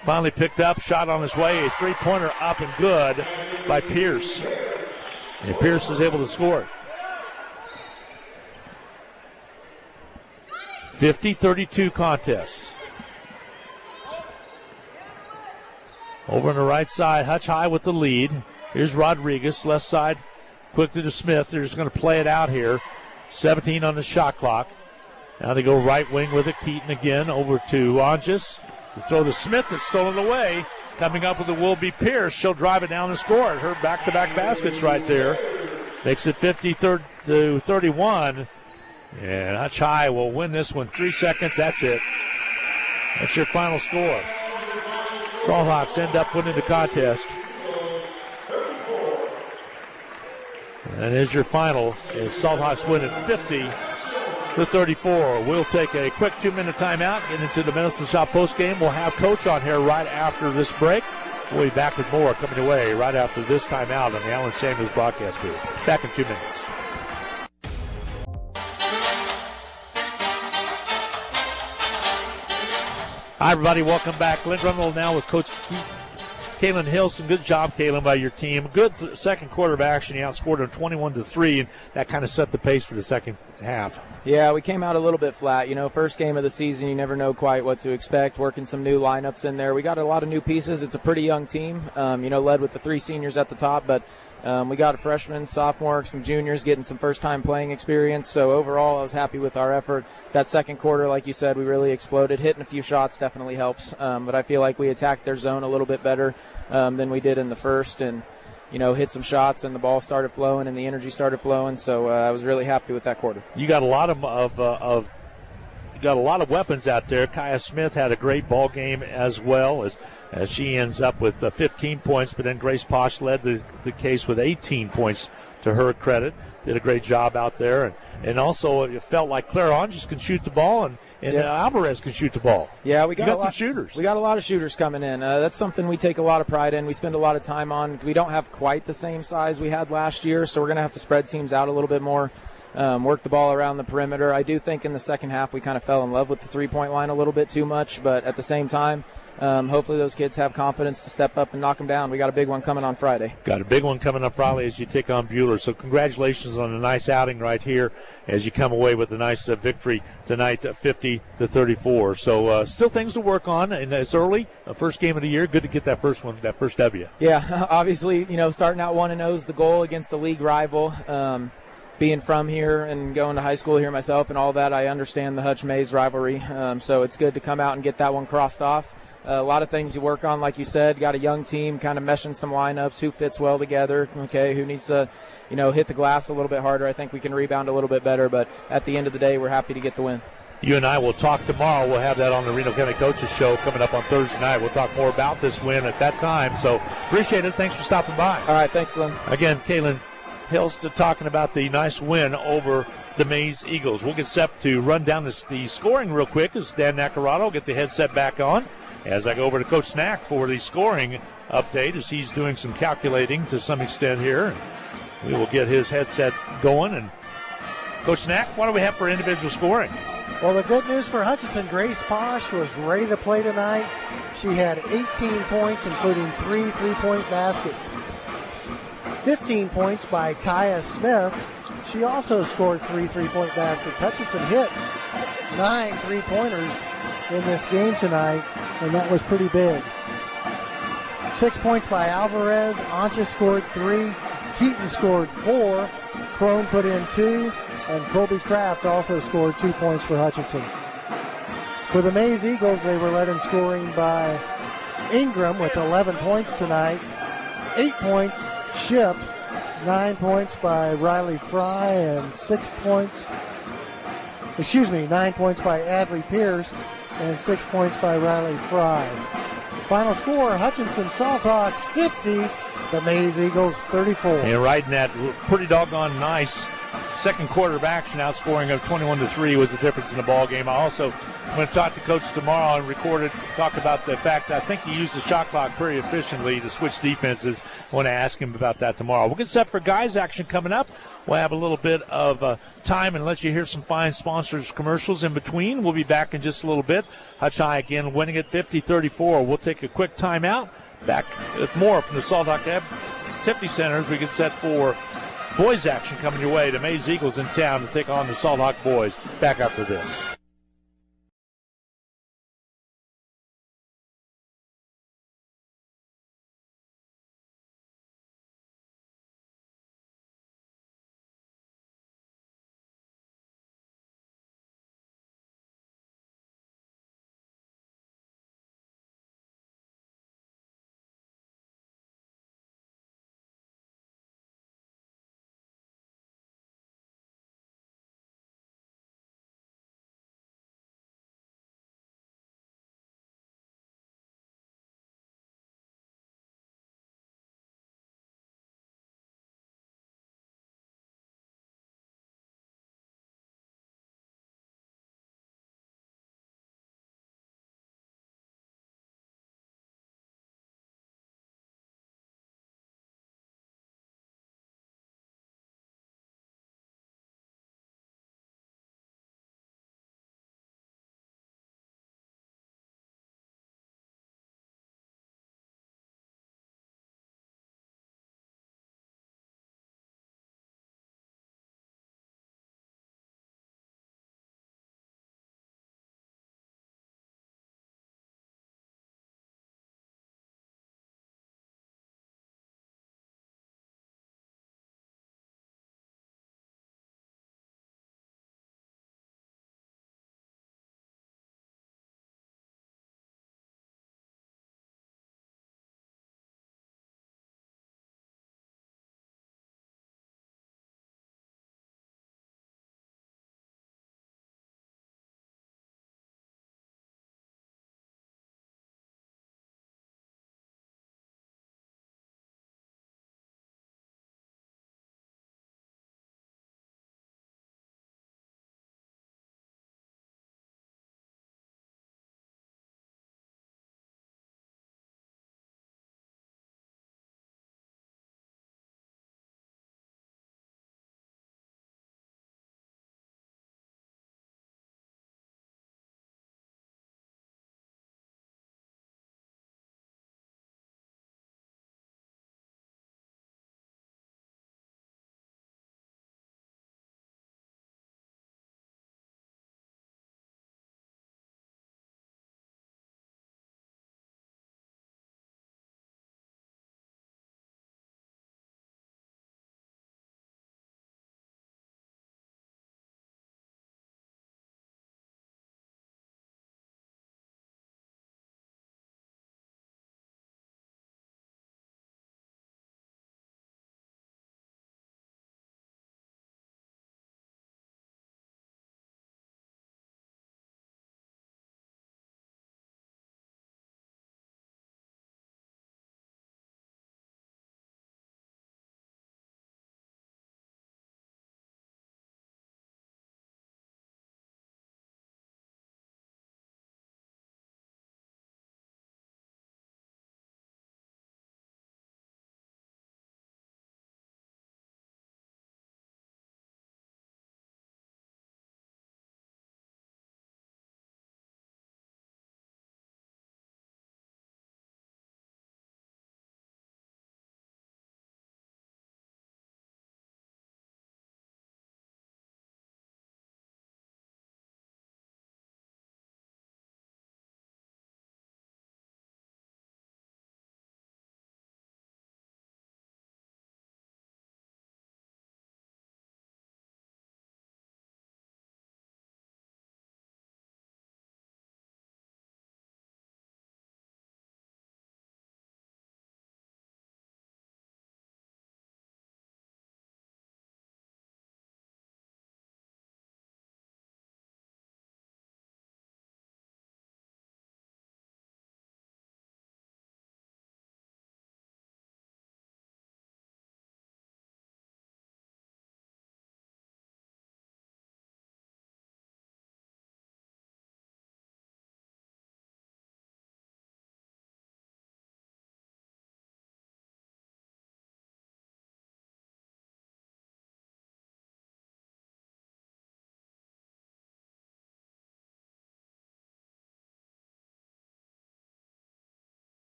Finally picked up, shot on his way. A three-pointer up and good by Pierce. And Pierce is able to score it. 50-32 contest. Over on the right side, Hutch high with the lead. Here's Rodriguez, left side, quickly to Smith. They're just going to play it out here. 17 on the shot clock. Now they go right wing with it. Keaton again over to Anjus. The throw to Smith that's stolen away. Coming up with it will be Pierce. She'll drive it down and score it. Her back-to-back baskets right there. Makes it 50-31. And Hutch High will win this one. 3 seconds, that's it. That's your final score. Salt Hawks end up winning the contest. And here's your final. As Salt Hawks win at 50-34. We'll take a quick 2-minute timeout. Get into the Medicine Shop postgame. We'll have Coach on here right after this break. We'll be back with more coming away right after this timeout on the Allen Samuels broadcast booth. Back in 2 minutes. Hi, everybody. Welcome back. Glenn Drumroll now with Coach Kaylin Hilson. Good job, Kaylin, by your team. Good second quarter of action. You outscored them 21-3, and that kind of set the pace for the second half. Yeah, we came out a little bit flat. You know, first game of the season, you never know quite what to expect. Working some new lineups in there. We got a lot of new pieces. It's a pretty young team, led with the 3 seniors at the top, but we got a freshman, sophomore, some juniors getting some first-time playing experience. So overall, I was happy with our effort. That second quarter, like you said, we really exploded. Hitting a few shots definitely helps. But I feel like we attacked their zone a little bit better than we did in the first. And, hit some shots, and the ball started flowing, and the energy started flowing. So I was really happy with that quarter. You got a lot of weapons out there. Kaya Smith had a great ball game as well as she ends up with 15 points, but then Grace Posh led the case with 18 points to her credit. Did a great job out there. And also it felt like Claire Anjus can shoot the ball and Alvarez can shoot the ball. Yeah, we got some shooters. We got a lot of shooters coming in. That's something we take a lot of pride in. We spend a lot of time on. We don't have quite the same size we had last year, so we're going to have to spread teams out a little bit more. Work the ball around the perimeter. I do think in the second half we kind of fell in love with the three-point line a little bit too much, but at the same time, hopefully those kids have confidence to step up and knock them down. We got a big one coming on Friday. Got a big one coming up Friday as you take on Buhler. So congratulations on a nice outing right here as you come away with a nice victory tonight, 50-34. So still things to work on, and it's early, first game of the year. Good to get that first one, that first W. Yeah, obviously, starting out 1-0 is the goal against the league rival. Being from here and going to high school here myself and all that, I understand the Hutch-Maize rivalry. So it's good to come out and get that one crossed off. A lot of things you work on, like you said. Got a young team, kind of meshing some lineups, who fits well together, okay, who needs to, hit the glass a little bit harder. I think we can rebound a little bit better, but at the end of the day, we're happy to get the win. You and I will talk tomorrow. We'll have that on the Reno County Coaches Show coming up on Thursday night. We'll talk more about this win at that time. So appreciate it. Thanks for stopping by. All right, thanks, Glenn. Again, Kaylin Hilst talking about the nice win over the Maize Eagles. We'll get set to run down the scoring real quick as Dan Nacarado will get the headset back on as I go over to Coach Snack for the scoring update as he's doing some calculating to some extent here. We will get his headset going. And Coach Snack, what do we have for individual scoring? Well, the good news for Hutchinson, Grace Posh was ready to play tonight. She had 18 points, including 3 3-point baskets. 15 points by Kaya Smith. She also scored 3 3-point baskets. Hutchinson hit 9 3-pointers in this game tonight, and that was pretty big. 6 points by Alvarez. Ancha scored 3. Keaton scored 4. Crone put in 2. And Colby Kraft also scored 2 points for Hutchinson. For the Maize Eagles, they were led in scoring by Ingram with 11 points tonight. 8 points, Ship. 9 points by Riley Fry and 9 points by Adley Pierce and 6 points by Riley Fry. Final score, Hutchinson Salthawks 50, the Maize Eagles 34. And riding that pretty doggone nice second quarter of action, outscoring of 21-3 was the difference in the ball game. I'm going to talk to Coach tomorrow and talk about the fact that I think he used the shot clock pretty efficiently to switch defenses. I want to ask him about that tomorrow. We'll get set for guys action coming up. We'll have a little bit of time and let you hear some fine sponsors commercials in between. We'll be back in just a little bit. Hutch High again winning at 50-34. We'll take a quick timeout. Back with more from the Salt Hawk Tiffany Center as we get set for boys action coming your way. The Maize Eagles in town to take on the Salt Hawk boys. Back after this.